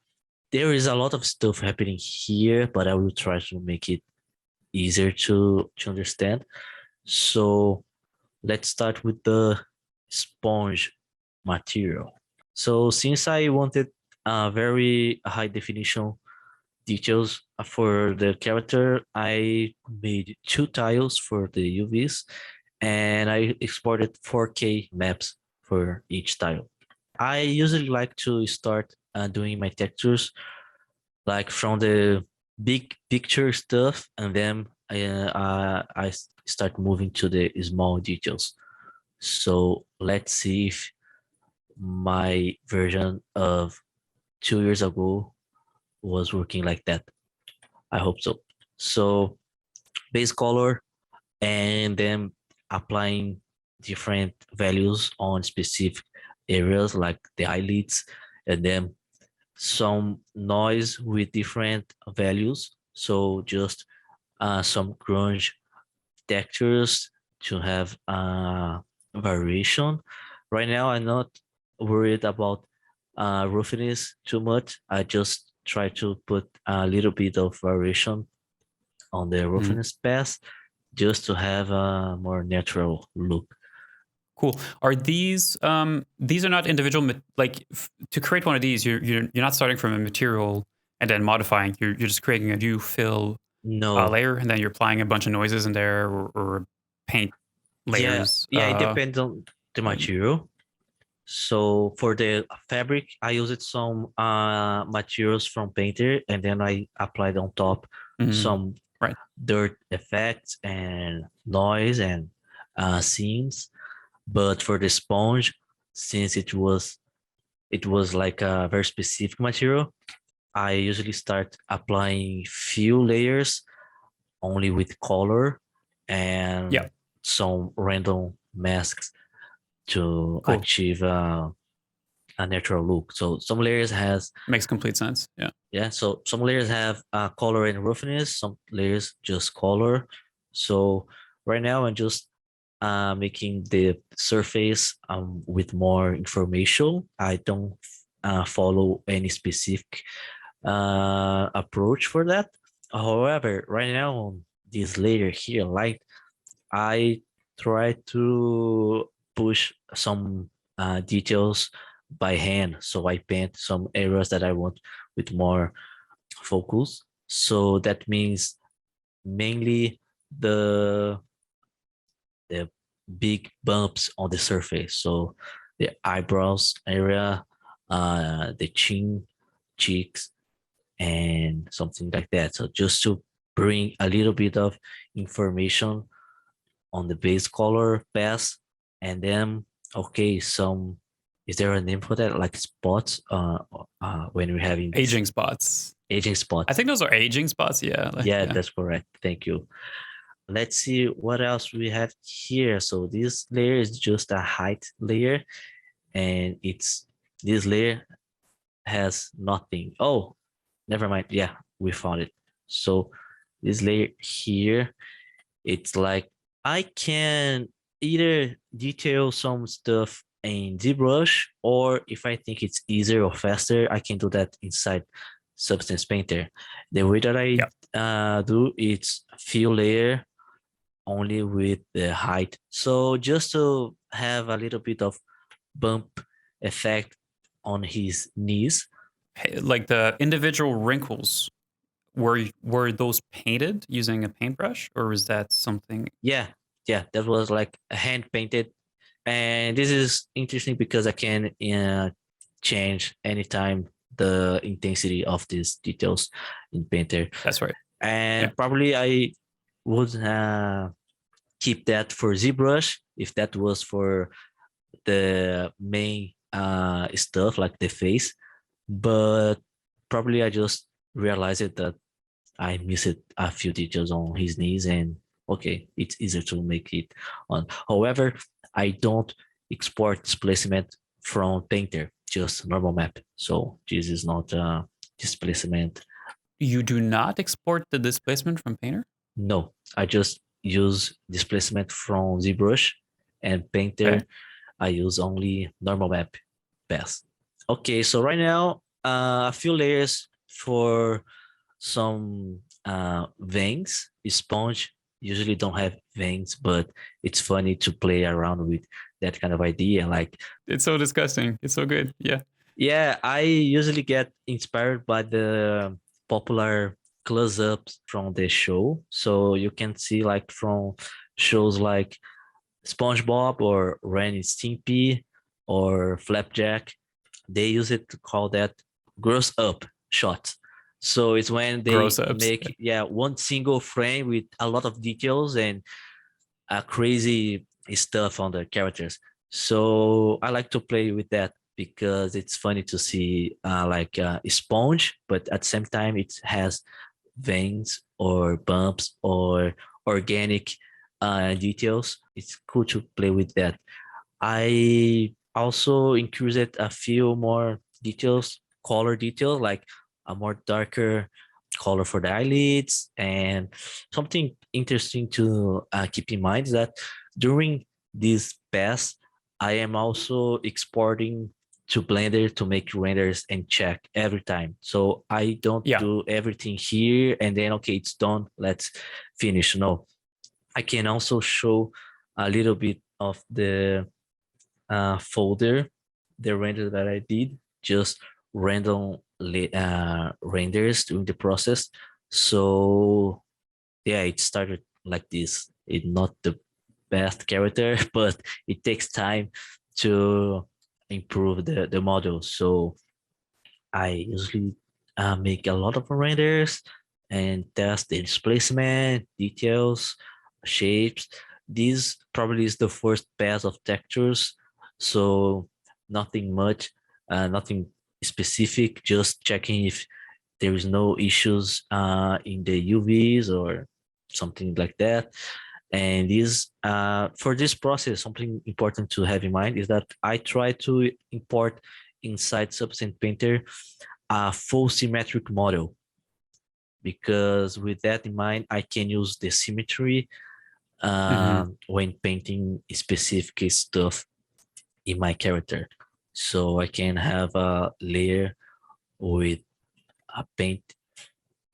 there is a lot of stuff happening here, but I will try to make it easier to understand. So let's start with the sponge material. So since I wanted very high definition details for the character, I made 2 tiles for the UVs and I exported 4K maps for each tile. I usually like to start doing my textures like from the big picture stuff, and then I start moving to the small details. So let's see if my version of 2 years ago was working like that. I hope so. So base color and then applying different values on specific areas like the eyelids, and then some noise with different values. So just some grunge textures to have variation. Right now, I'm not worried about roughness too much. I just try to put a little bit of variation on the roughness path just to have a more natural look. Cool. Are these are not individual to create one of these? You're not starting from a material and then modifying. You're just creating a new fill No, layer and then you're applying a bunch of noises in there or paint yeah, layers. yeah, it depends on the And, material. So for the fabric, I used some materials from Painter, and then I applied on top some right. dirt effects and noise and scenes. But for the sponge, since it was like a very specific material, I usually start applying few layers only with color Yeah. and some random masks to Cool. achieve a natural look. So some layers has Makes complete sense. Yeah. so some layers have color and roughness, some layers just color. So right now I'm just making the surface with more information. I don't follow any specific approach for that. However, right now on this layer here, light, I try to push some details by hand. So I paint some areas that I want with more focus. So that means mainly the the big bumps on the surface. So the eyebrows area, the chin, cheeks, and something like that. So just to bring a little bit of information on the base color pass, and then okay, some is there a name for that, like spots when we're having this Aging spots. aging I spots? think those are aging spots. Yeah. Yeah, Yeah. that's correct, thank you. Let's see what else we have here. So this layer is just a height layer, and it's this layer has nothing. Oh, never mind. Yeah, we found it. So this layer here, it's like I can either detail some stuff in ZBrush, or if I think it's easier or faster, I can do that inside Substance Painter. The way that I Yeah. do it's fill layer only with the height. So just to have a little bit of bump effect on his knees. Like the individual wrinkles, were those painted using a paintbrush, or was that something? Yeah, yeah, that was like hand painted. And this is interesting because I can change anytime the intensity of these details in Painter. That's right. Yeah. And probably I would keep that for ZBrush if that was for the main stuff like the face. But probably I just realized it that I missed a few details on his knees, and okay, it's easier to make it on. However, I don't export displacement from Painter, just normal map. So this is not displacement. You do not export the displacement from Painter? No, I just use displacement from ZBrush, and Painter Okay. I use only normal map path. Okay, so right now a few layers for some veins. Sponge usually don't have veins, but it's funny to play around with that kind of idea. Like, It's so disgusting. It's so good. Yeah. yeah, I usually get inspired by the popular close-ups from the show. So you can see like from shows like SpongeBob or Ren and Stimpy or Flapjack, they use it to call that gross up shots. So it's when they Gross ups. make one single frame with a lot of details and crazy stuff on the characters. So I like to play with that because it's funny to see like a sponge, but at the same time it has veins or bumps or organic details. It's cool to play with that. I also included a few more details, color details, like a more darker color for the eyelids. And something interesting to keep in mind is that during this pass, I am also exporting to Blender to make renders and check every time. So I don't Yeah. do everything here and then, okay, it's done, let's finish. No, I can also show a little bit of the folder, the render that I did, just random renders during the process. So yeah, it started like this. It's not the best character, but it takes time to improve the model. So I usually make a lot of renders and test the displacement, details, shapes. This probably is the first pass of textures, so nothing much, nothing specific, just checking if there is no issues in the UVs or something like that. And this for this process, something important to have in mind is that I try to import inside Substance Painter a full symmetric model, because with that in mind, I can use the symmetry Hmm. when painting specific stuff in my character. So I can have a layer with a paint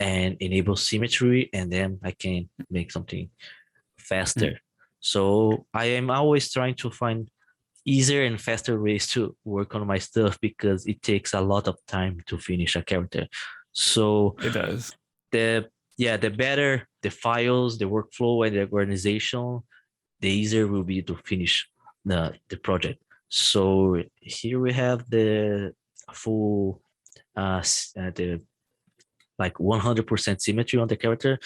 and enable symmetry, and then I can make something Hmm. faster. So I am always trying to find easier and faster ways to work on my stuff because it takes a lot of time to finish a character. So It does. the the better the files, the workflow, and the organization, the easier will be to finish the project. So here we have the full the like 100% symmetry on the character,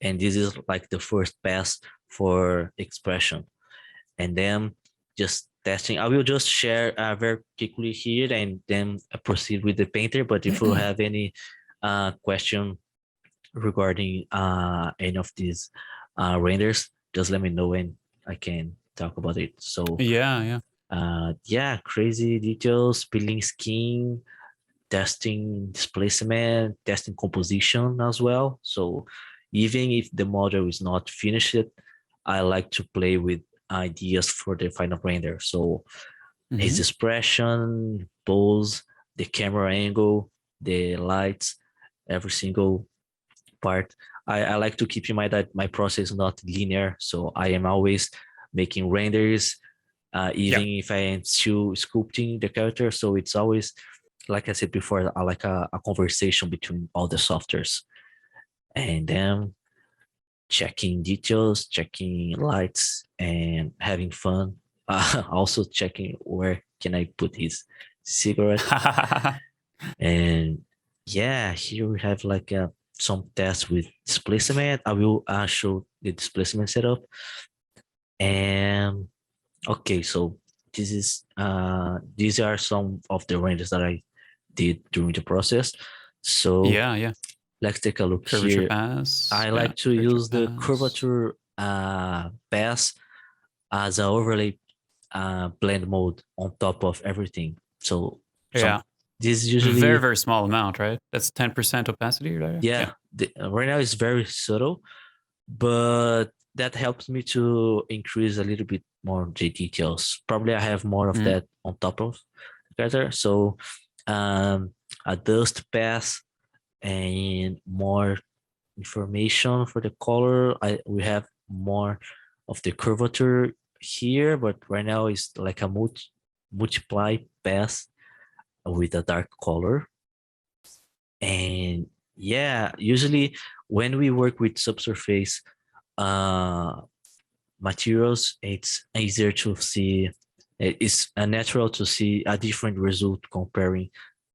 and this is like the first pass for expression. And then just testing. I will just share very quickly here and then proceed with the painter. But if you have any question regarding any of these renders, just let me know and I can talk about it. So Yeah. Yeah. yeah, crazy details, peeling skin, testing displacement, testing composition as well. So even if the model is not finished, I like to play with ideas for the final render. So his Hmm. expression, pose, the camera angle, the lights, every single part. I like to keep in mind that my process is not linear. So I am always making renders, Yeah. even if I am still sculpting the character. So it's always, like I said before, like a conversation between all the softwares, and then checking details, checking lights, and having fun. Also checking where can I put his cigarette. And yeah, here we have like some tests with displacement. I will show the displacement setup. And okay, so these are some of the renders that I did during the process. So Yeah. let's take a look Curvature here. pass. I Yeah. like to Curvature use the pass. curvature pass as an overlay blend mode on top of everything. So some Yeah. this is Very, usually, very small amount, right? That's 10% opacity, right? Yeah. yeah, right now it's very subtle, but that helps me to increase a little bit more the details. Probably I have more of Mhm. that on top of the character. So a dust pass and more information for the color. We have more of the curvature here, but right now it's like a multiply pass with a dark color. And yeah, usually when we work with subsurface uh, materials, it's easier to see. It's natural to see a different result comparing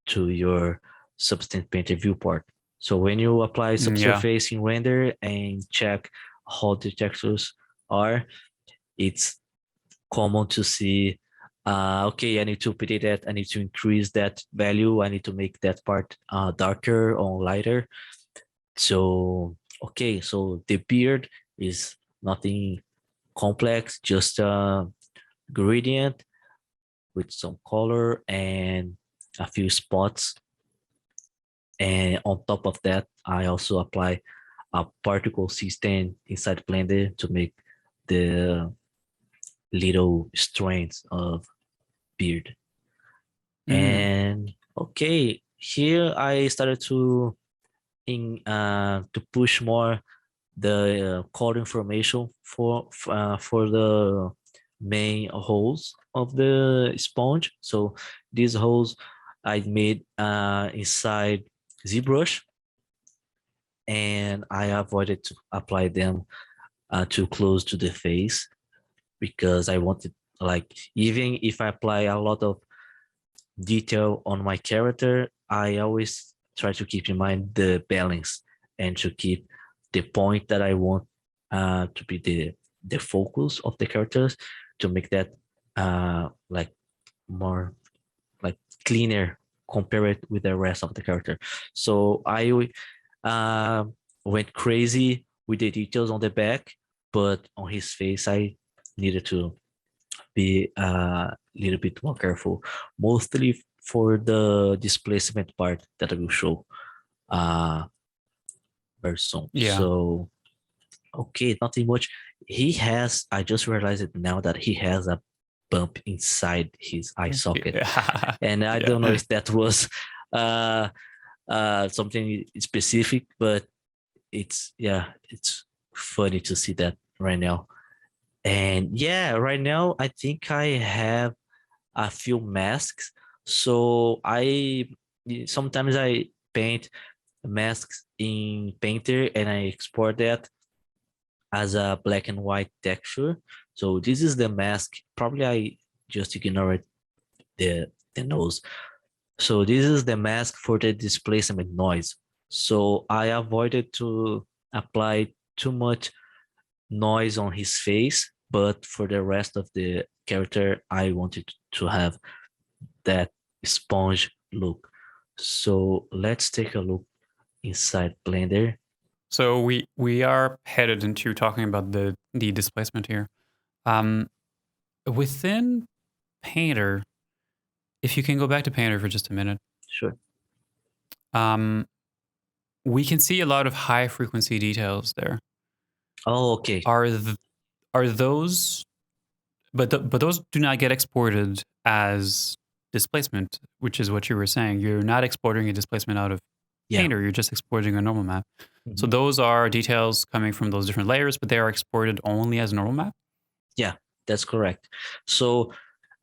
to your substance painter viewport. So when you apply Yeah. subsurface in render and check how the textures are, it's common to see, okay, I need to put it at, I need to increase that value, I need to make that part darker or lighter. So, okay, so the beard is nothing complex, just a gradient with some color and a few spots. And on top of that, I also apply a particle system inside Blender to make the little strands of beard. Mm. And okay, here I started to push more the color information for the main holes of the sponge. So these holes I made inside ZBrush, and I avoided to apply them too close to the face because I wanted, like, even if I apply a lot of detail on my character, I always try to keep in mind the balance and to keep the point that I want to be the focus of the characters, to make that like more like cleaner compared with the rest of the character. So I uh, went crazy with the details on the back, but on his face I needed to be a little bit more careful, mostly for the displacement part that I will show uh, very soon. Yeah. So, okay, nothing much. I just realized it now that he has a bump inside his eye socket. Yeah. And I don't know Yeah. if that was uh, something specific, but it's funny to see that right now. And yeah, right now I think I have a few masks. So sometimes I paint masks in Painter and I export that as a black and white texture. So this is the mask. Probably I just ignored the nose. So this is the mask for the displacement noise. So I avoided to apply too much noise on his face, but for the rest of the character, I wanted to have that sponge look. So let's take a look inside Blender. So we are headed into talking about the displacement here. Um, within Painter, if you can go back to Painter for just a minute, Sure. um, we can see a lot of high frequency details there. Oh, okay. Are are those, but those do not get exported as displacement, which is what you were saying. You're not exporting a displacement out of Yeah. Painter. You're just exporting a normal map. So Mhm. those are details coming from those different layers, but they are exported only as a normal map. Yeah. That's correct. So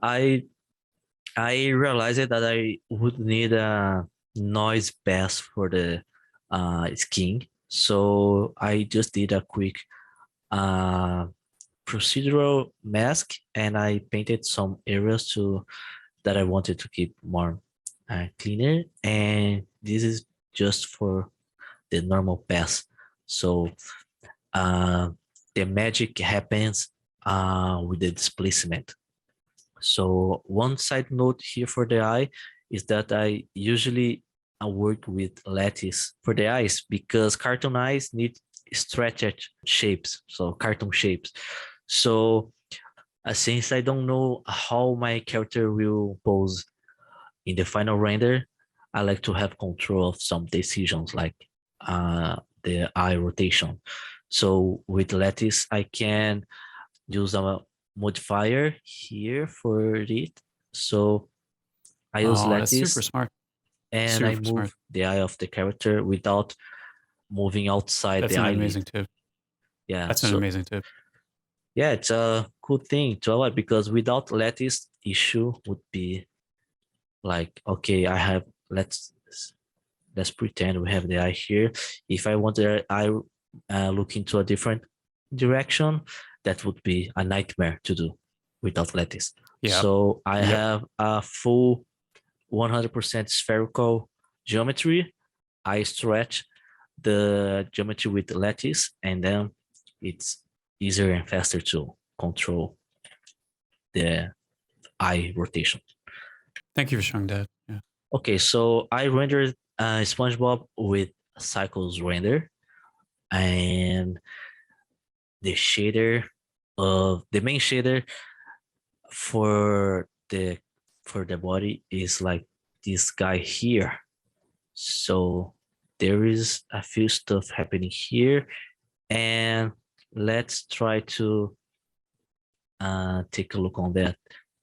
I I realized that I would need a noise pass for the skin. So I just did a quick uh, procedural mask and I painted some areas to that I wanted to keep more cleaner. And this is just for the normal pass. So uh, the magic happens with the displacement. So one side note here for the eye is that I usually work with lattice for the eyes because cartoon eyes need stretched shapes, so cartoon shapes. So since I don't know how my character will pose in the final render, I like to have control of some decisions like the eye rotation. So with lattice, I can use a modifier here for it. So I use Oh, that's super lattice smart. and I Super smart. move the eye of the character without moving outside That's the an eyelid. amazing tip. Yeah, That's an so amazing tip. yeah, it's a good thing to avoid because without lattice, issue would be like, okay, I have let's pretend we have the eye here. If I want the eye look into a different direction, that would be a nightmare to do without lattice. Yep. So I Yep. have a full 100% spherical geometry. I stretch the geometry with lattice, and then it's easier and faster to control the eye rotation. Thank you for showing that. Yeah. Okay, so I rendered SpongeBob with cycles render, and the shader of the main shader for the body is like this guy here. So there is a few stuff happening here, and let's try to take a look on that.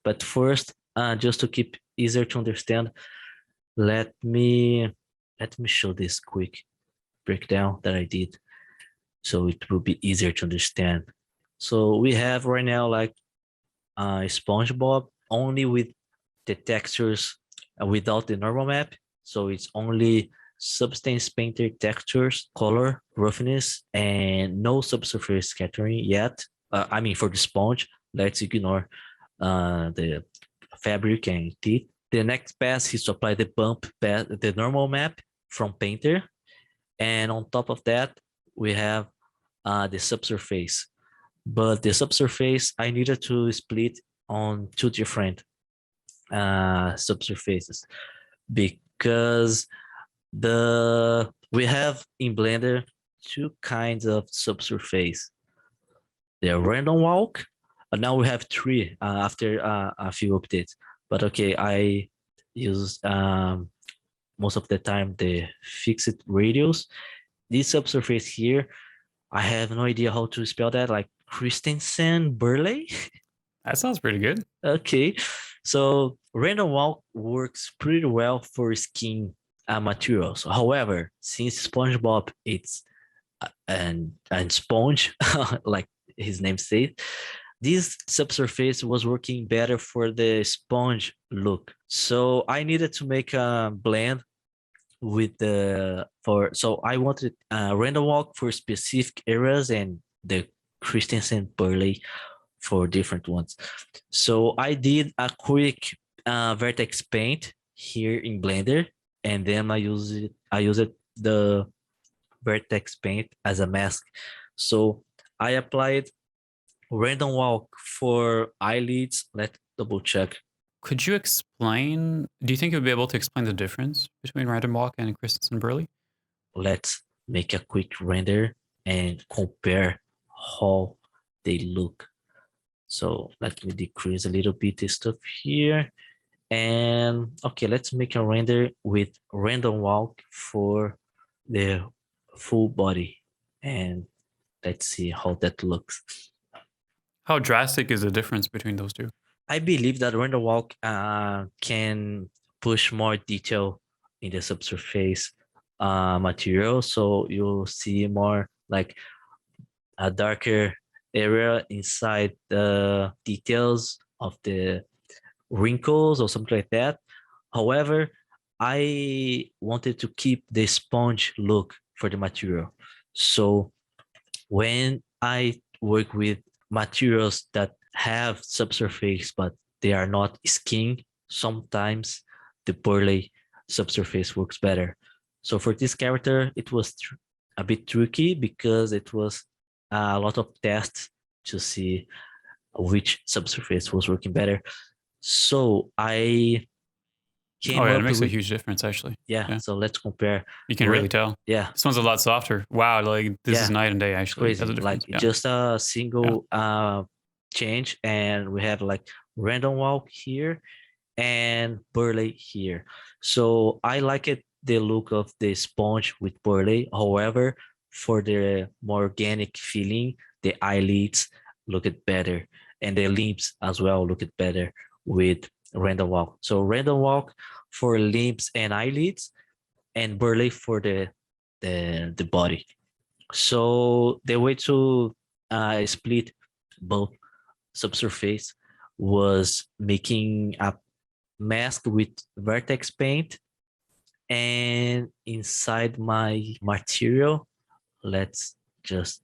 But first, just to keep easier to understand, let me show this quick breakdown that I did, so it will be easier to understand. So we have right now like SpongeBob only with the textures without the normal map. So it's only substance painter textures, color, roughness, and no subsurface scattering yet. I mean, for the sponge, let's ignore the fabric and teeth. The next pass is to apply the the normal map from painter. And on top of that, we have the subsurface. But the subsurface, I needed to split on two different subsurfaces because we have in Blender two kinds of subsurface. The random walk, and now we have three after a few updates. But okay, I use most of the time the fixed radius. This subsurface here, I have no idea how to spell that, like Christensen Burley. That sounds pretty good. Okay, so random walk works pretty well for skin materials. However, since SpongeBob it's and sponge, like his name says, this subsurface was working better for the sponge look. So I needed to make a blend with the for so I wanted random walk for specific areas and the Christensen Burley for different ones. So I did a quick vertex paint here in Blender, and then I used the vertex paint as a mask. So I applied random walk for eyelids. Let's double check. Could you explain? Do you think you'd be able to explain the difference between Random Walk and Christensen Burley? Let's make a quick render and compare how they look. So let me decrease a little bit this stuff here. And okay, let's make a render with random walk for the full body. And let's see how that looks. How drastic is the difference between those two? I believe that random walk can push more detail in the subsurface material. So you'll see more like a darker area inside the details of the wrinkles or something like that. However, I wanted to keep the sponge look for the material. So when I work with materials that have subsurface but they are not skin, sometimes the burley subsurface works better. So for this character, it was a bit tricky because it was a lot of tests to see which subsurface was working better. So I Oh came yeah, it up makes a with, huge difference actually. yeah, Yeah, so let's compare. you can really tell. Yeah, This one's a lot softer. Wow, like this is yeah, night and day it's actually. That's crazy. a Like difference. Yeah, just a yeah. single change, and we have like random walk here and burley here. So I like it the look of the sponge with burley. However, for the more organic feeling, the eyelids look it better, and the limbs as well look it better with random walk. So random walk for limbs and eyelids, and burley for the body. So the way to split both subsurface was making a mask with vertex paint, and inside my material, let's just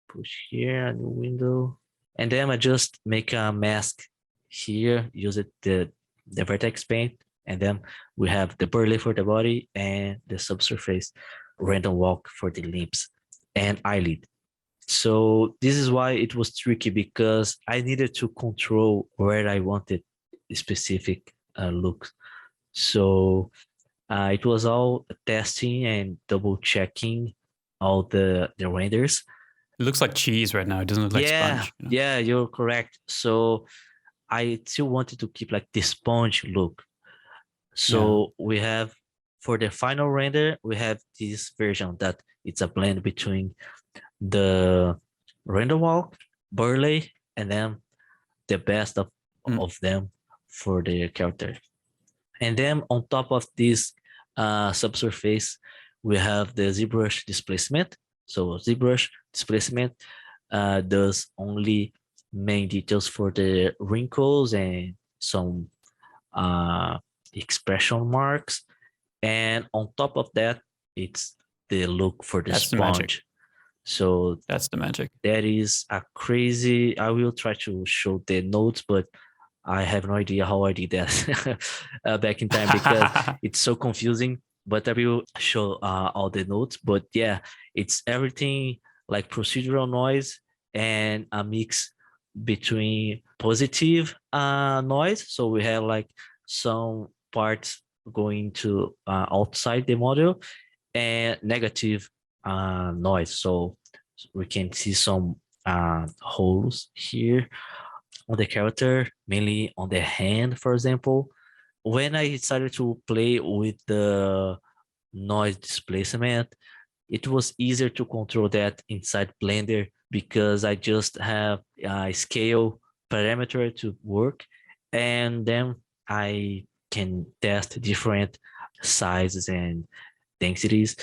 push here a new window, and then I just make a mask here, use it the vertex paint, and then we have the burley for the body and the subsurface random walk for the limbs and eyelid. So this is why it was tricky, because I needed to control where I wanted specific looks. So it was all testing and double checking all the renders. It looks like cheese right now. It doesn't look like Yeah, sponge. You know? yeah, you're correct. So I still wanted to keep like the sponge look. Yeah. So we have, for the final render, we have this version that it's a blend between the render walk, burley, and then the best Mm. of them for the character. And then on top of this subsurface, we have the ZBrush displacement. So ZBrush displacement does only main details for the wrinkles and some uh, expression marks. And on top of that, it's the look for the That's the magic. sponge. So That's the magic. that is a crazy, I will try to show the notes, but I have no idea how I did that back in time, because it's so confusing. But I will show all the notes. But yeah, it's everything like procedural noise and a mix between positive noise. So we have like some parts going to outside the model, and negative noise. So we can see some holes here on the character, mainly on the hand, for example. When I started to play with the noise displacement, it was easier to control that inside Blender, because I just have a scale parameter to work, and then I can test different sizes and densities.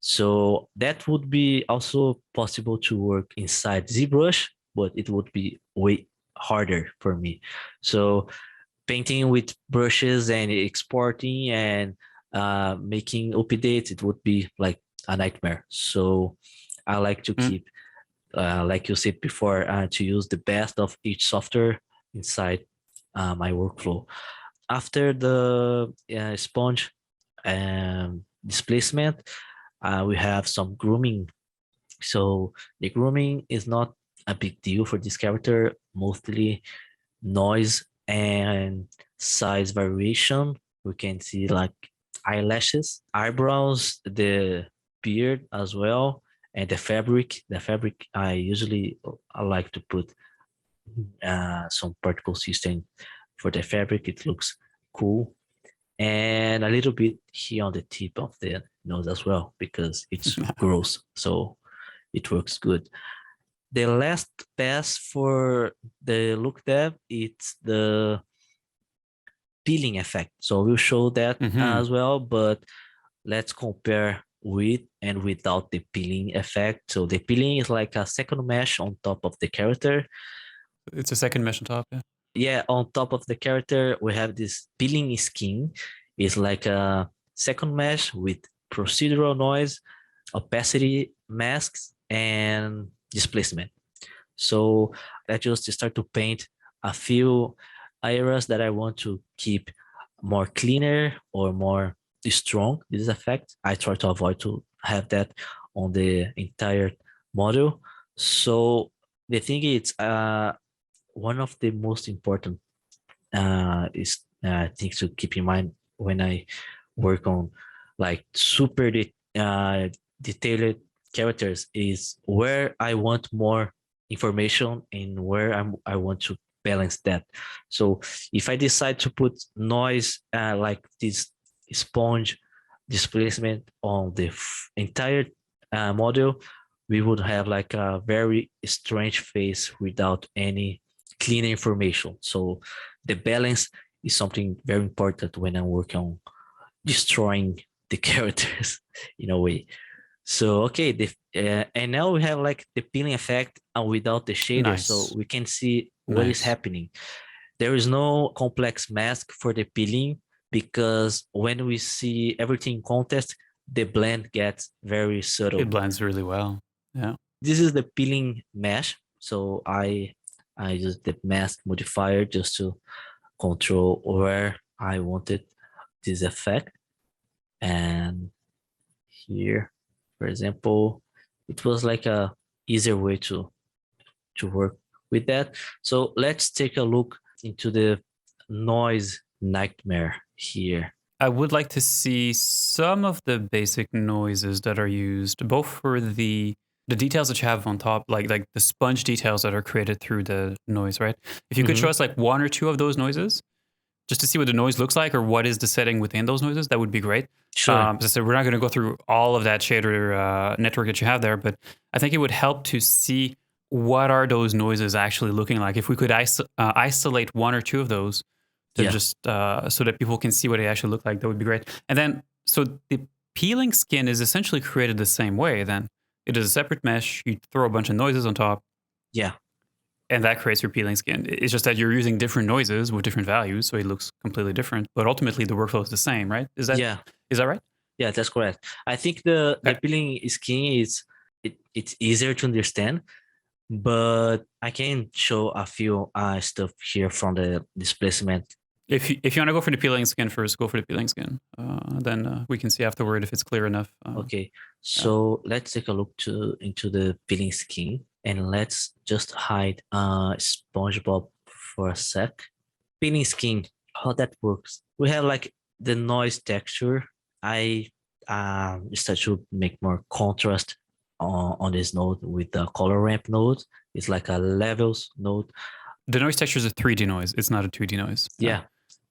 So that would be also possible to work inside ZBrush, but it would be way harder for me. So painting with brushes and exporting and making updates, it would be like a nightmare. So I like to Mm. keep, like you said before, to use the best of each software inside my workflow. After the sponge displacement, we have some grooming. So the grooming is not a big deal for this character, mostly noise and size variation. We can see like eyelashes, eyebrows, the beard as well, and the fabric. The fabric, I like to put some particle system for the fabric. It looks cool, and a little bit here on the tip of the nose as well, because it's gross, so it works good. The last pass for the look dev, it's the peeling effect. So we'll show that Mm-hmm. as well, but let's compare with and without the peeling effect. So the peeling is like a second mesh on top of the character. It's a second mesh on top. Yeah. Yeah, on top of the character, we have this peeling skin. It's like a second mesh with procedural noise, opacity masks, and displacement. So I just start to paint a few areas that I want to keep more cleaner or more strong, this effect. I try to avoid to have that on the entire model. So the thing is, one of the most important is things to keep in mind when I work on like super detailed characters is where I want more information and where I want to balance that. So if I decide to put noise like this sponge displacement on the entire model, we would have like a very strange face without any clean information. So the balance is something very important when I'm working on destroying the characters in a way. So okay, and now we have like the peeling effect without the shader, so Nice. we can see what is Nice. happening. There is no complex mask for the peeling because when we see everything in context, the blend gets very It subtle. blends really well. Yeah. This is the peeling mesh, so I use the mask modifier just to control where I wanted this effect. And here, for example, it was like a easier way to work with that. So let's take a look into the noise nightmare here. I would like to see some of the basic noises that are used, both for the details that you have on top, like the sponge details that are created through the noise, right? If you could show Mhm. us like one or two of those noises, just to see what the noise looks like or what is the setting within those noises, that would be great. Sure. As I said, we're not going to go through all of that shader network that you have there, but I think it would help to see what are those noises actually looking like. If we could isolate one or two of those to Yeah. just so that people can see what they actually look like, that would be great. And then, so the peeling skin is essentially created the same way. Then it is a separate mesh. You throw a bunch of noises on top, Yeah. and that creates your peeling skin. It's just that you're using different noises with different values, so it looks completely different. But ultimately, the workflow is the same, right? Yeah. Is that right? Yeah, that's correct. I think the Okay. peeling scheme is it's easier to understand, but I can show a few stuff here from the displacement. If you want to go for the peeling skin first, go for the peeling skin. Then we can see afterward if it's clear enough. Okay, Yeah. so let's take a look to into the peeling scheme and let's just hide SpongeBob for a sec. Peeling scheme, how that works. We have like the noise texture. I start to make more contrast on this node with the color ramp node. It's like a levels node. The noise texture is a 3D noise. It's not a 2D noise. Yeah,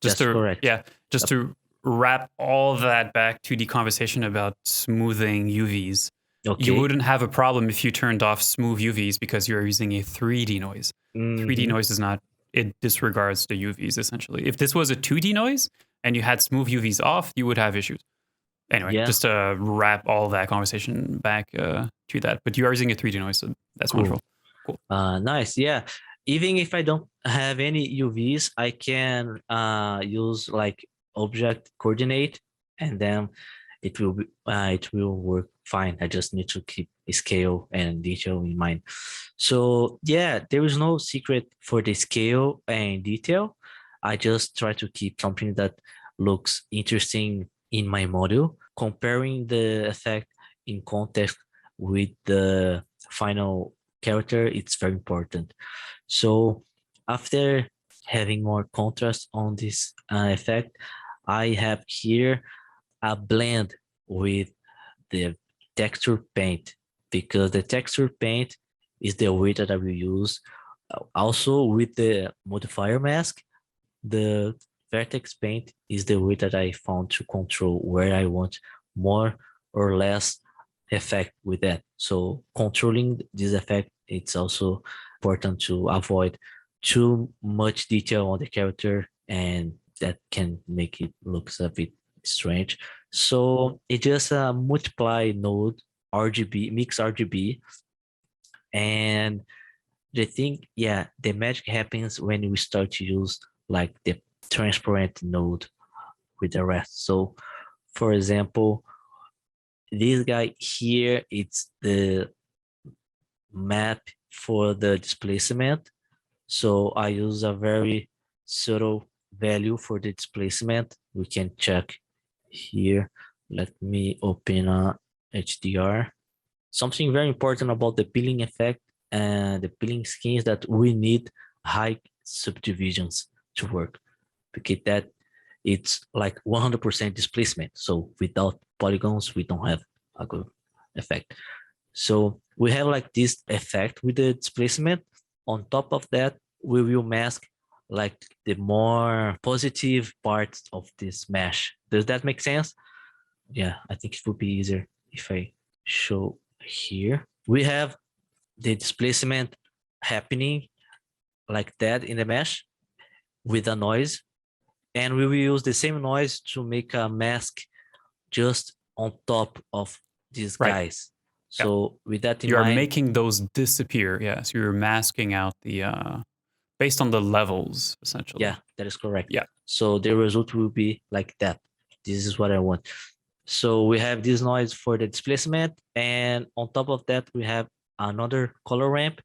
Just that's to correct. yeah, just to wrap all that back to the conversation about smoothing UVs. You Okay. wouldn't have a problem if you turned off smooth UVs because you're using a 3D noise. 3D Mm-hmm. noise is not, it disregards the UVs essentially. If this was a 2D noise and you had smooth UVs off, you would have issues. Anyway, Yeah, just to wrap all that conversation back to that. But you are using a 3D noise, so that's cool. wonderful. Cool. Nice. Yeah. Even if I don't have any UVs, I can use like object coordinate, and then it will work fine. I just need to keep scale and detail in mind. So yeah, there is no secret for the scale and detail. I just try to keep something that looks interesting in my model, comparing the effect in context with the final character. It's very important. So after having more contrast on this effect, I have here a blend with the texture paint, because the texture paint is the way that I will use. Also with the modifier mask, the vertex paint is the way that I found to control where I want more or less effect with that. So controlling this effect, it's also important to avoid too much detail on the character, and that can make it look a bit strange. So it just multiply node RGB, mix RGB. And the thing, yeah, the magic happens when we start to use like the transparent node with the rest. So for example, this guy here, it's the map for the displacement. So I use a very subtle value for the displacement. We can check here. Let me open a HDR. Something very important about the peeling effect and the peeling scheme is that we need high subdivisions to work, because that it's like 100% displacement. So without polygons, we don't have a good effect. So we have like this effect with the displacement. On top of that, we will mask like the more positive parts of this mesh. Does that make sense? Yeah, I think it would be easier if I show here. We have the displacement happening like that in the mesh with a noise. And we will use the same noise to make a mask just on top of these Right. guys. Yeah. So with that in You are mind, making those disappear. Yeah. So you're masking out the based on the levels, essentially. yeah, that is correct. Yeah. So the result will be like that. This is what I want. So we have this noise for the displacement, and on top of that, we have another color ramp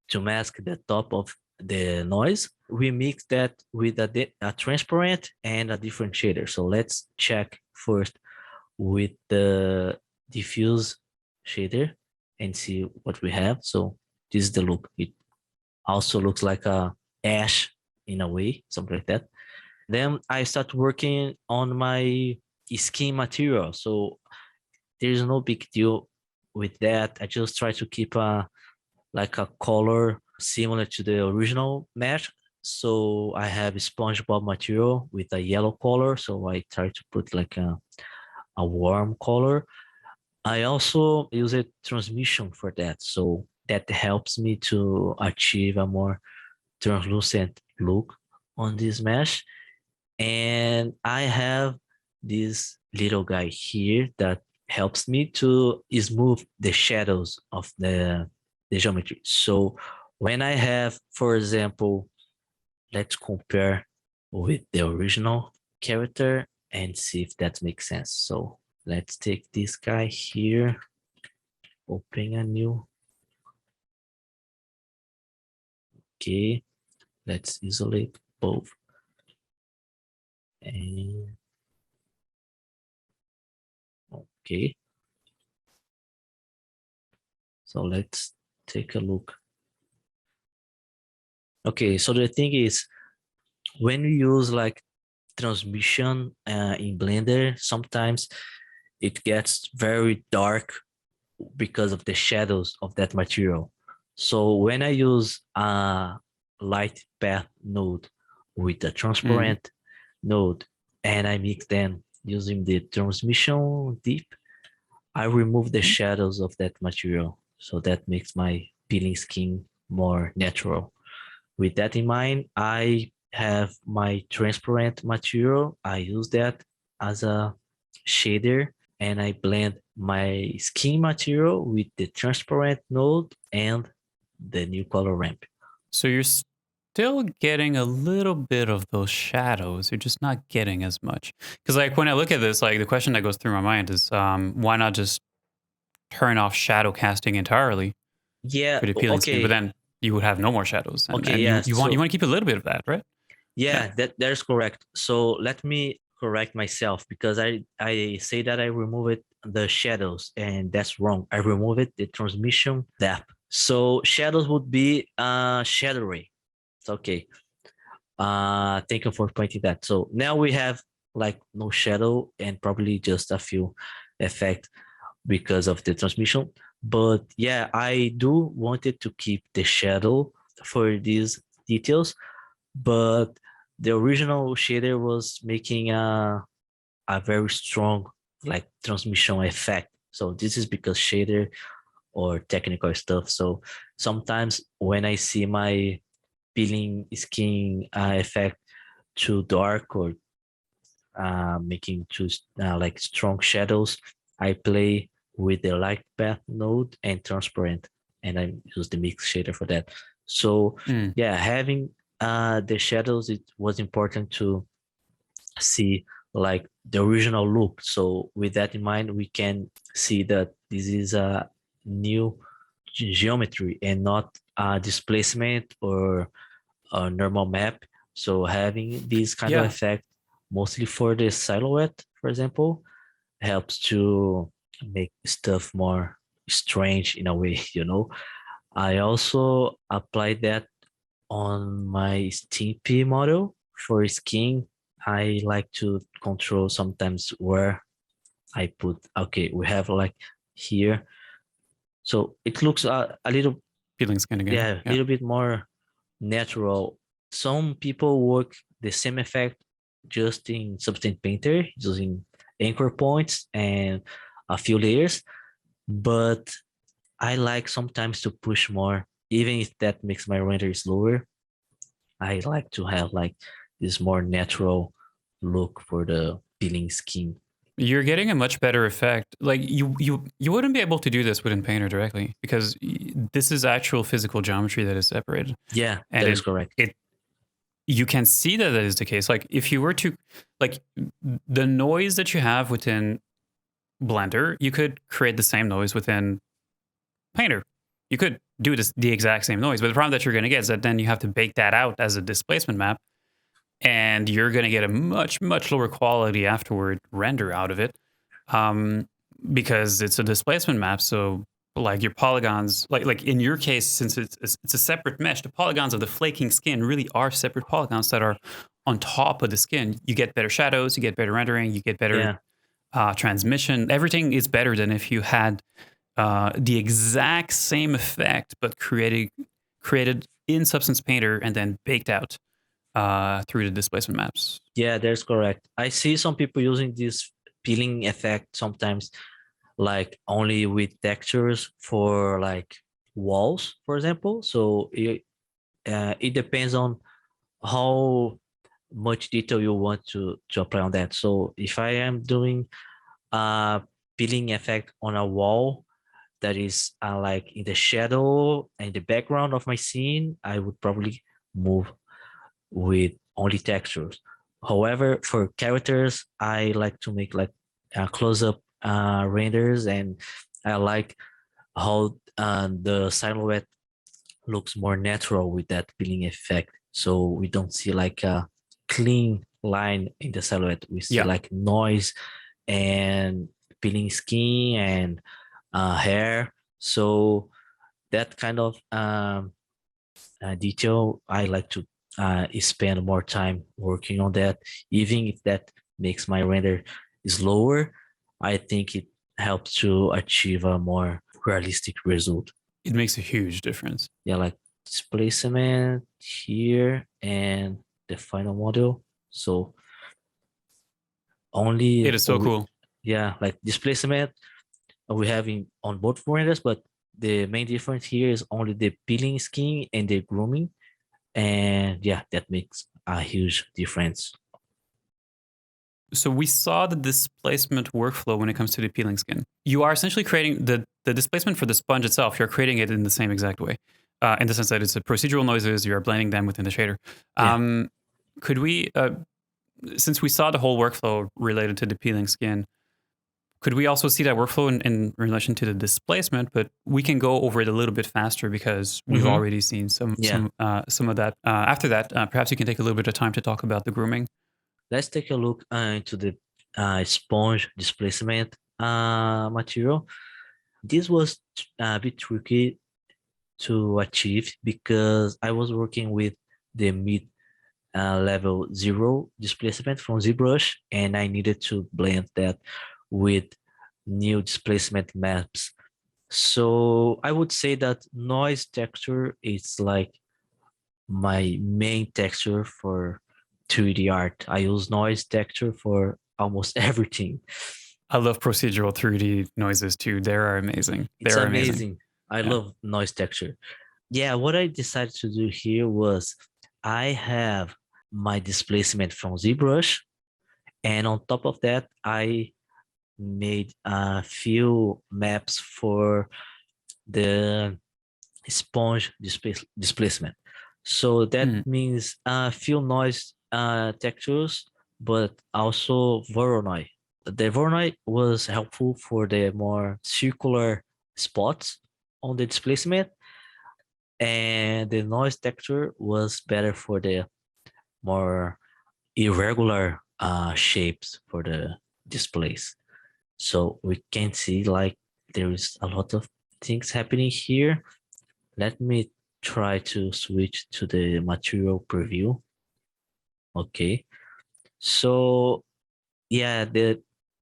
to mask the top of the noise. We mix that with a transparent and a different shader. So let's check first with the diffuse shader and see what we have. So this is the look. It also looks like a ash in a way, something like that. Then I start working on my skin material. So there's no big deal with that. I just try to keep a like a color similar to the original mesh. So I have SpongeBob material with a yellow color. So I try to put like a warm color. I also use a transmission for that. So that helps me to achieve a more translucent look on this mesh. And I have this little guy here that helps me to smooth the shadows of the geometry. So when I have, for example, let's compare with the original character and see if that makes sense. So let's take this guy here, open a new. Okay, let's isolate both. And okay. So let's take a look. Okay, so the thing is, when we use like transmission in Blender, sometimes it gets very dark because of the shadows of that material. So when I use a light path node with a transparent node and I mix them using the transmission dip, I remove the shadows of that material. So that makes my peeling scheme more natural. With that in mind, I have my transparent material. I use that as a shader and I blend my skin material with the transparent node and the new color ramp. So you're still getting a little bit of those shadows. You're just not getting as much. Because like when I look at this, like the question that goes through my mind is, why not just turn off shadow casting entirely Yeah, for the peeling scheme? But okay. then you would have no more shadows, and Okay, you yeah. you want you want to keep a little bit of that, right? Yeah. Yeah, that's correct. So let me correct myself because I say that I removed the shadows and that's wrong. I removed the transmission depth. So shadows would be shadow ray. It's okay. Thank you for pointing that. So now we have like no shadow and probably just a few effect because of the transmission. But yeah, I do wanted to keep the shadow for these details, but the original shader was making a very strong like transmission effect. So this is because shader or technical stuff. So sometimes when I see my peeling skin effect too dark or making two like strong shadows, I play with the light path node and transparent, and I use the mix shader for that. So Mm. yeah, having the shadows, it was important to see like the original look. So with that in mind, we can see that this is a new geometry and not a displacement or a normal map. So having this kind of Yeah. effect, mostly for the silhouette, for example, helps to make stuff more strange in a way, you know. I also applied that on my Stimpy model for skin. I like to control sometimes where I put, okay, we have like here. So it looks a little, Peeling skin again. yeah, a Yeah. little bit more natural. Some people work the same effect just in Substance Painter using anchor points and a few layers, but I like sometimes to push more, even if that makes my render slower. I like to have like this more natural look for the peeling skin. You're getting a much better effect. Like you wouldn't be able to do this within Painter directly because this is actual physical geometry that is separated, Yeah, and that is correct. it you can see that that is the case. Like if you were to like the noise that you have within Blender, you could create the same noise within Painter. You could do this the exact same noise, but the problem that you're going to get is that then you have to bake that out as a displacement map, and you're going to get a much lower quality afterward render out of it, um, because it's a displacement map. So like your polygons, like in your case, since it's a separate mesh, the polygons of the flaking skin really are separate polygons that are on top of the skin. You get better shadows, you get better rendering, you get better Yeah, transmission. Everything is better than if you had the exact same effect, but created in Substance Painter and then baked out through the displacement maps. yeah, that's correct. I see some people using this peeling effect sometimes, like only with textures for like walls, for example. So it depends on how much detail you want to apply on that. So if I am doing a peeling effect on a wall that is like in the shadow and the background of my scene, I would probably move with only textures. However, for characters, I like to make like close-up renders, and I like how the silhouette looks more natural with that peeling effect. So we don't see like a clean line in the silhouette. We see Yeah, like noise and peeling skin and hair. So that kind of detail, I like to spend more time working on that. Even if that makes my render slower, I think it helps to achieve a more realistic result. it makes a huge difference. Yeah, like displacement here and the final model. So It only is so cool. yeah, like displacement we have in on both renders, but the main difference here is only the peeling skin and the grooming. And yeah, that makes a huge difference. So we saw the displacement workflow when it comes to the peeling skin. You are essentially creating the displacement for the sponge itself. You're creating it in the same exact way, in the sense that it's a procedural noises. You are blending them within the shader. Yeah. Could we, since we saw the whole workflow related to the peeling skin, could we also see that workflow in relation to the displacement? But we can go over it a little bit faster because we've Mm-hmm. already seen Yeah. some of that. After that, perhaps you can take a little bit of time to talk about the grooming. Let's take a look into the sponge displacement material. This was a bit tricky to achieve because I was working with the mid level 0 displacement from ZBrush, and I needed to blend that with new displacement maps. So I would say that noise texture is like my main texture for 3D art. I use noise texture for almost everything. I love procedural 3D noises too. They are amazing. They It's are amazing. amazing. I Yeah. love noise texture. Yeah, what I decided to do here was I have my displacement from ZBrush, And on top of that, I made a few maps for the sponge displacement. So that Hmm. means a few noise textures, but also Voronoi. The Voronoi was helpful for the more circular spots on the displacement, and the noise texture was better for the more irregular shapes for the displays. So we can see like there is a lot of things happening here. Let me try to switch to the material preview. Okay. So yeah, the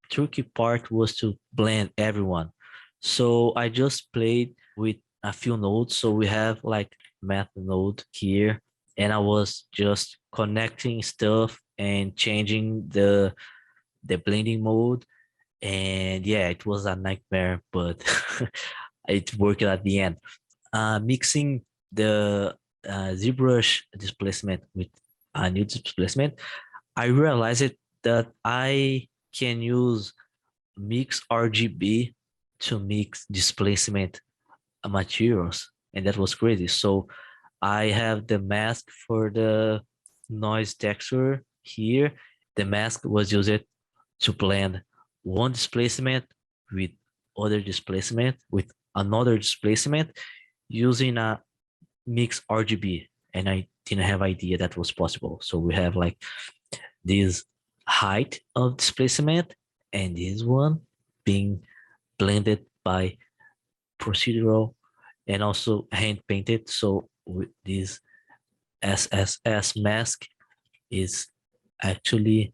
tricky part was to blend everyone. So I just played with a few nodes. So we have like math node here, and I was just connecting stuff and changing the blending mode. And yeah, it was a nightmare, but it worked at the end. Mixing the ZBrush displacement with a new displacement, I realized that I can use mix RGB to mix displacement materials, and that was crazy. So I have the mask for the noise texture here. The mask was used to blend one displacement with other displacement with another displacement using a mix RGB, and I didn't have idea that was possible. So we have like this height of displacement and this one being blended by procedural and also hand painted. So with this SSS mask is actually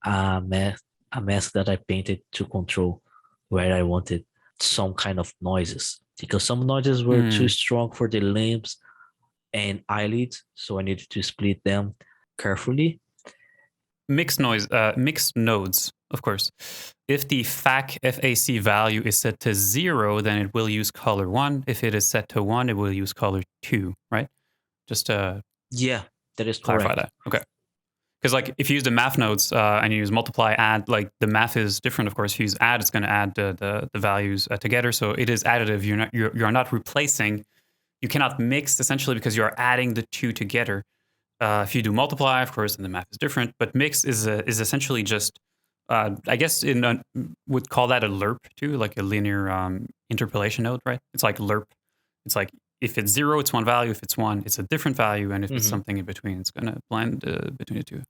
a mask that I painted to control where I wanted some kind of noises, because some noises were too Hmm. strong for the limbs and eyelids, so I needed to split them carefully. Mixed nodes, of course. If the FAC value is set to 0, then it will use color 1. If it is set to 1, it will use color 2, right? Just to Yeah, that is clarify correct. that. Okay. Because like if you use the math nodes and you use multiply, add, like the math is different. Of course, if you use add, it's going to add the values together. So it is additive. You're not replacing. You cannot mix essentially because you are adding the two together. If you do multiply, of course, then the math is different. But mix is essentially just, I guess, would call that a lerp too, like a linear interpolation node, right? It's like lerp. It's like if it's 0, it's one value. If it's 1, it's a different value. And if it's Mhm. something in between, it's going to blend between the two.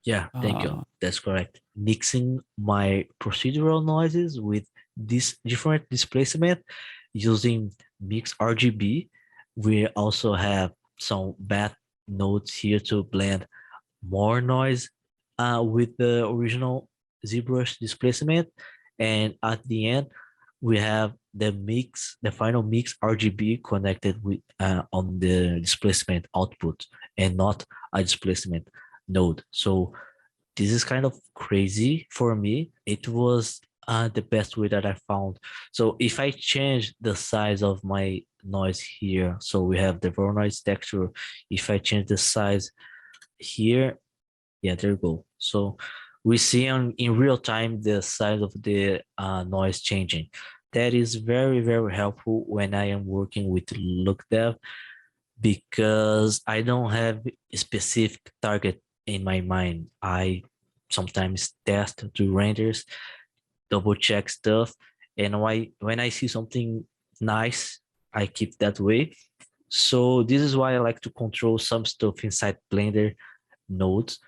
Yeah, thank you. Uh, That's correct. Mixing my procedural noises with this different displacement using mix RGB. We also have some bath nodes here to blend more noise with the original ZBrush displacement. And at the end, we have the final mix RGB connected with on the displacement output and not a displacement node. So this is kind of crazy for me. It was the best way that I found. So if I change the size of my noise here, so we have the raw noise texture. If I change the size here, yeah, there you go. So we see in real time the size of the noise changing. That is very, very helpful when I am working with look dev, because I don't have a specific target in my mind. I sometimes test, do renders, double check stuff, and when I see something nice, I keep that way. So this is why I like to control some stuff inside Blender nodes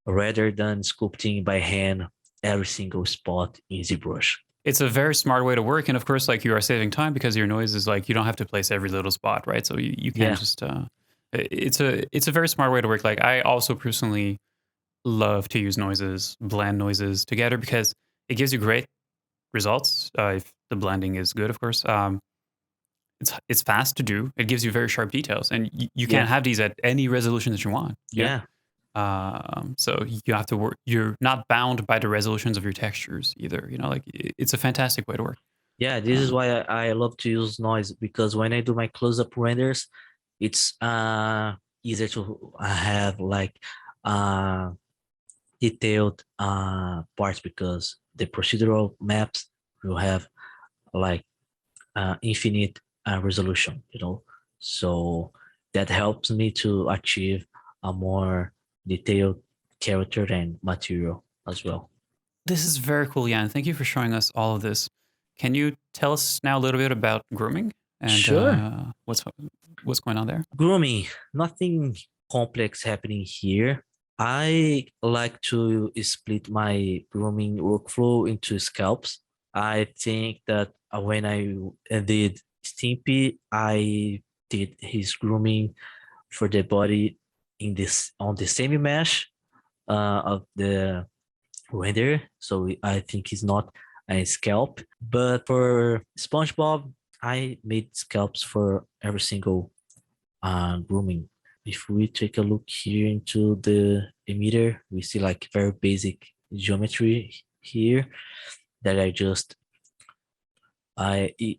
rather than sculpting by hand every single spot in ZBrush. it's a very smart way to work. And of course, like you are saving time because your noise is like, you don't have to place every little spot, right? So you can Yeah, just, it's a very smart way to work. Like I also personally love to use noises, blend noises together because it gives you great results. If the blending is good, of course. It's fast to do. It gives you very sharp details, and you can yeah, have these at any resolution that you want. You know, yeah, so you have to work. You're not bound by the resolutions of your textures either. You know, like it's a fantastic way to work. yeah. This is Uh, why I love to use noise, because when I do my close-up renders, it's easier to have like uh detailed parts because the procedural maps will have like infinite resolution, so that helps me to achieve a more detailed character and material as well. This is very cool, Jan. Thank you for showing us all of this. Can you tell us now a little bit about grooming and Sure. what's going on there? Grooming, nothing complex happening here. I like to split my grooming workflow into scalps. I think that when I did Stimpy, I did his grooming for the body in this on the semi mesh of the render. So I think it's not a scalp. But for SpongeBob, I made scalps for every single grooming. If we take a look here into the emitter, we see like very basic geometry here that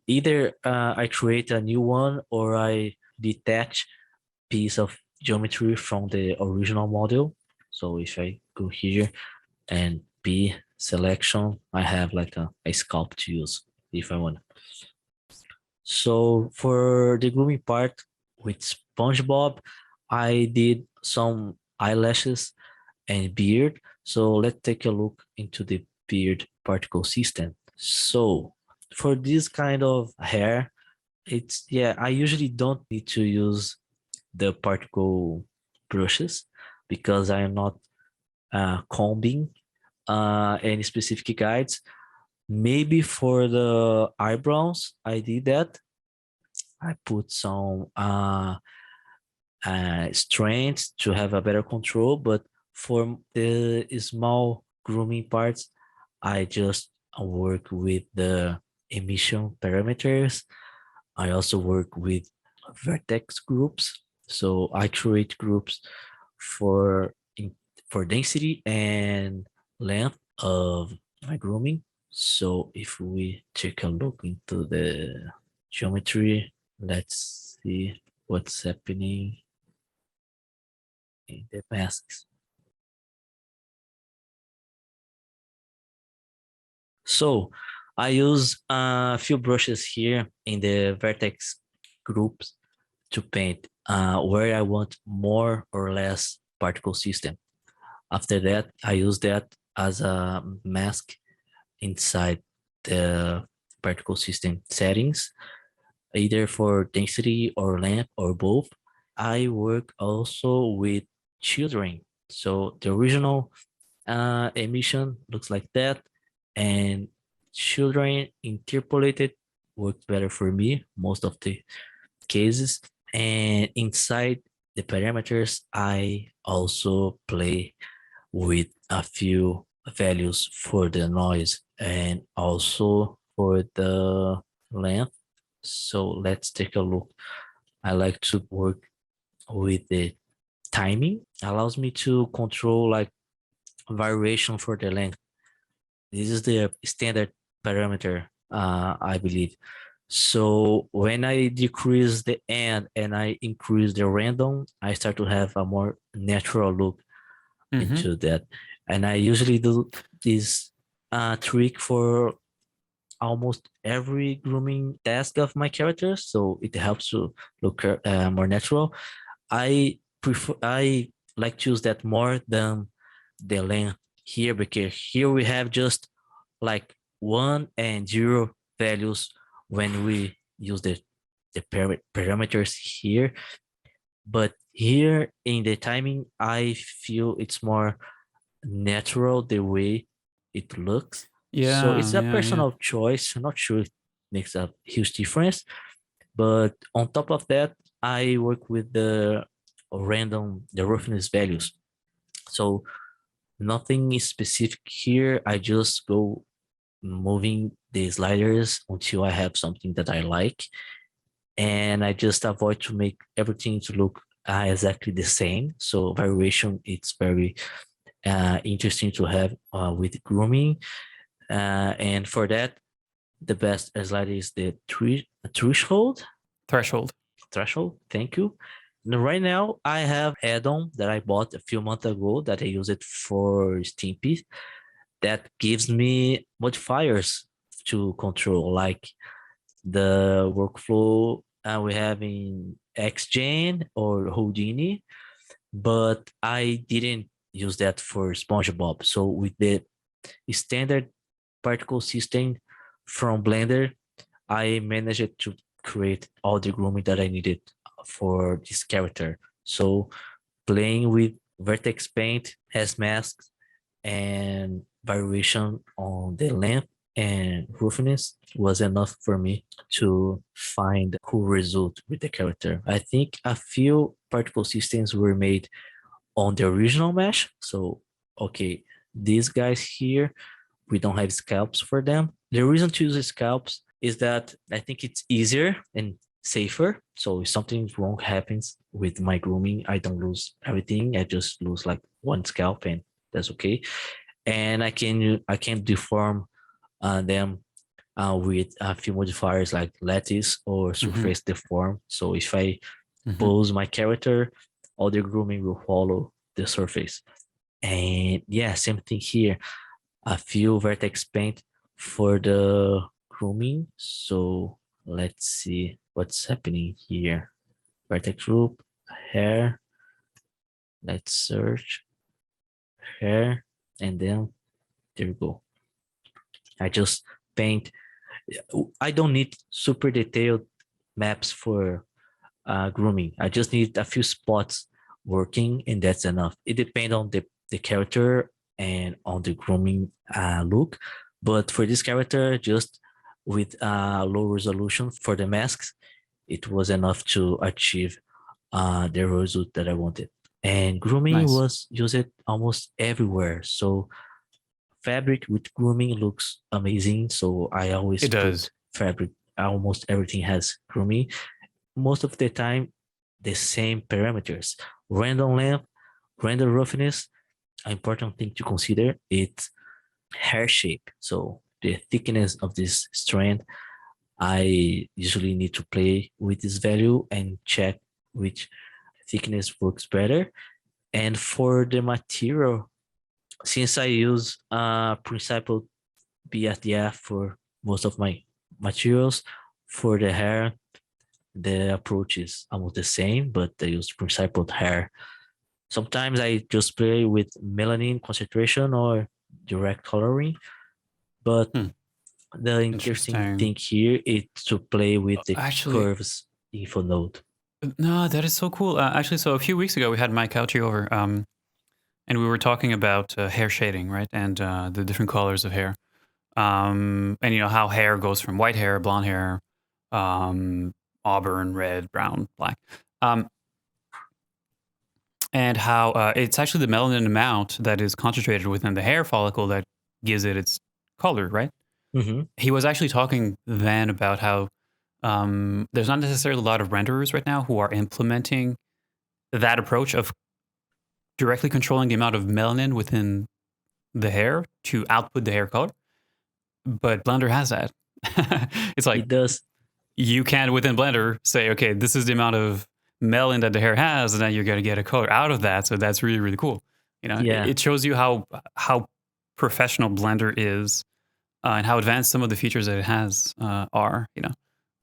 either I create a new one or I detach piece of geometry from the original model. So if I go here and P selection, I have like a sculpt to use if I want. So for the grooming part with SpongeBob, I did some eyelashes and beard. So let's take a look into the beard particle system. So for this kind of hair, I usually don't need to use the particle brushes because I am not combing any specific guides. Maybe for the eyebrows, I did that. I put some strands to have a better control, but for the small grooming parts, I just work with the emission parameters. I also work with vertex groups. So I create groups for for density and length of my grooming. So if we take a look into the geometry, let's see what's happening in the masks. So I use a few brushes here in the vertex groups to paint where I want more or less particle system. After that, I use that as a mask inside the particle system settings, either for density or length or both. I work also with children. So the original emission looks like that, and children interpolated works better for me most of the cases. And inside the parameters, I also play with a few values for the noise and also for the length. So let's take a look. I like to work with the timing. Allows me to control like variation for the length. This is the standard parameter, I believe. So when I decrease the end and I increase the random, I start to have a more natural look into that. And I usually do this trick for almost every grooming task of my characters, so it helps to look more natural. I like to use that more than the length here, because here we have just like 1 and 0 values when we use the parameters here. But here in the timing, I feel it's more natural the way it looks. So it's a Yeah. personal choice. I'm not sure it makes a huge difference. But on top of that, I work with the roughness values. So nothing is specific here. I just go moving the sliders until I have something that I like. And I just avoid to make everything to look exactly the same. So variation, it's very interesting to have with grooming. And for that, the best slider is the threshold. Threshold. Threshold. Thank you. Right now, I have add-on that I bought a few months ago that I use it for Stimpy that gives me modifiers to control, like the workflow we have in XGen or Houdini, but I didn't use that for SpongeBob. So with the standard particle system from Blender, I managed to create all the grooming that I needed for this character. So playing with vertex paint as masks and variation on the length and roughness was enough for me to find cool result with the character. I think a few particle systems were made on the original mesh. So, okay, these guys here, we don't have scalps for them. The reason to use scalps is that I think it's easier and safer. So if something wrong happens with my grooming, I don't lose everything. I just lose like one scalp and that's okay. And I can deform them with a few modifiers like lattice or Hmm. surface deform. So if I Hmm. pose my character, all the grooming will follow the surface. And yeah, same thing here. A few vertex paint for the grooming. So let's see what's happening here. Vertex group, hair. Let's search hair, and then there you go. I just paint. I don't need super detailed maps for grooming. I just need a few spots working, and that's enough. It depends on the character and on the grooming look. But for this character, just with low resolution for the masks, it was enough to achieve the result that I wanted. And grooming Nice. was used almost everywhere. So fabric with grooming looks amazing. So I always It does. put fabric. Almost everything has grooming. Most of the time, the same parameters. Random length, random roughness. An important thing to consider it's hair shape. So the thickness of this strand, I usually need to play with this value and check which thickness works better. And for the material, since I use principled BSDF for most of my materials, for the hair, the approach is almost the same, but I use principled hair. Sometimes I just play with melanin concentration or direct coloring, but Hmm. the interesting Interesting. thing here is to play with the Actually, curves info node. no, that is so cool. Actually, so a few weeks ago we had Mike Couchy over, and we were talking about hair shading, right, and the different colors of hair, and you know how hair goes from white hair, blonde hair, um, auburn, red, brown, black, um, and how it's actually the melanin amount that is concentrated within the hair follicle that gives it its color, right? Mm-hmm. He was actually talking then about how there's not necessarily a lot of renderers right now who are implementing that approach of directly controlling the amount of melanin within the hair to output the hair color. But Blender has that. It's like It does. you can within Blender say, okay, this is the amount of melanin that the hair has, and then you're gonna get a color out of that. So that's really really cool. You know, Yeah. it shows you how professional Blender is and how advanced some of the features that it has are. You know.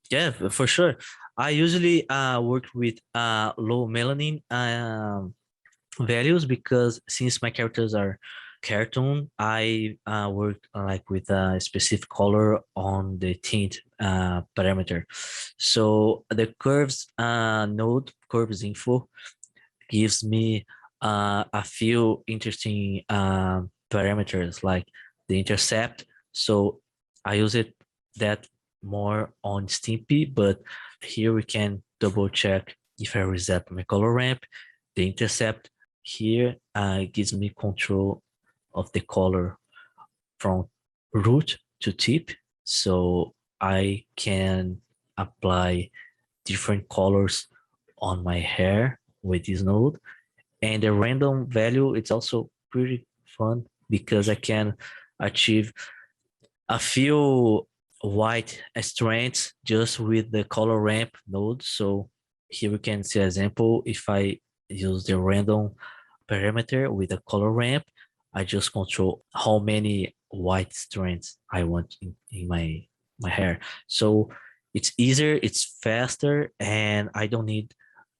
Yeah, for sure. I usually work with low melanin values because since my characters are cartoon, I work like with a specific color on the tint parameter. So the curves node, curves info, gives me a few interesting parameters like the intercept. So I use it that more on Stimpy, but here we can double check if I reset my color ramp. The intercept here gives me control of the color from root to tip. So I can apply different colors on my hair with this node. And the random value, it's also pretty fun because I can achieve a few white strands just with the color ramp node. So Here we can see an example. If I use the random parameter with a color ramp, I just control how many white strands I want in my hair. So it's easier, it's faster, and I don't need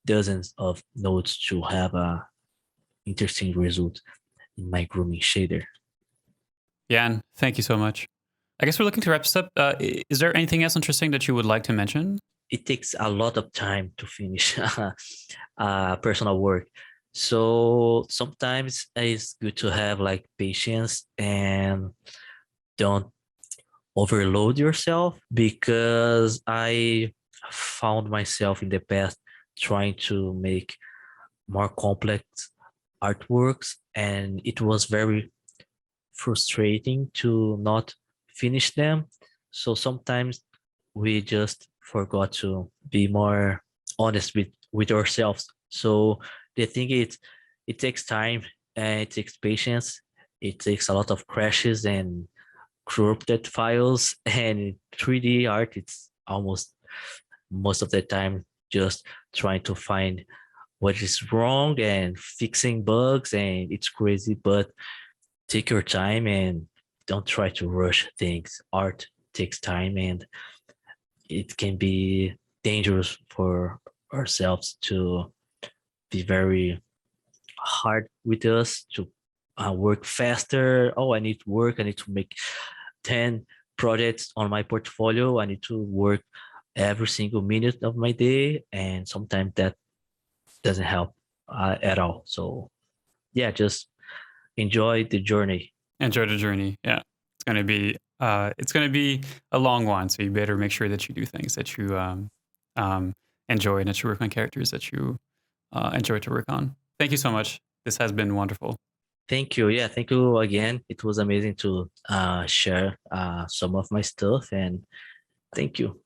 dozens of nodes to have a interesting result in my grooming shader. Jan, thank you so much. I guess we're looking to wrap this up. Is there anything else interesting that you would like to mention? It takes a lot of time to finish personal work. So sometimes it's good to have like patience and don't overload yourself, because I found myself in the past trying to make more complex artworks, and it was very frustrating to not finish them. So sometimes we just forgot to be more honest with ourselves. So the thing is, it takes time and it takes patience. It takes a lot of crashes and corrupted files, and 3D art, it's almost most of the time just trying to find what is wrong and fixing bugs, and it's crazy. But take your time and don't try to rush things. Art takes time, and it can be dangerous for ourselves to be very hard with us, to work faster. Oh, I need to work, I need to make 10 projects on my portfolio, I need to work every single minute of my day, and sometimes that doesn't help at all. So yeah, just enjoy the journey. Enjoy the journey. Yeah, it's gonna be a long one, so you better make sure that you do things that you enjoy and that you work on characters that you enjoy to work on. Thank you so much. This has been wonderful. Thank you. Yeah, thank you again. It was amazing to share some of my stuff, and thank you.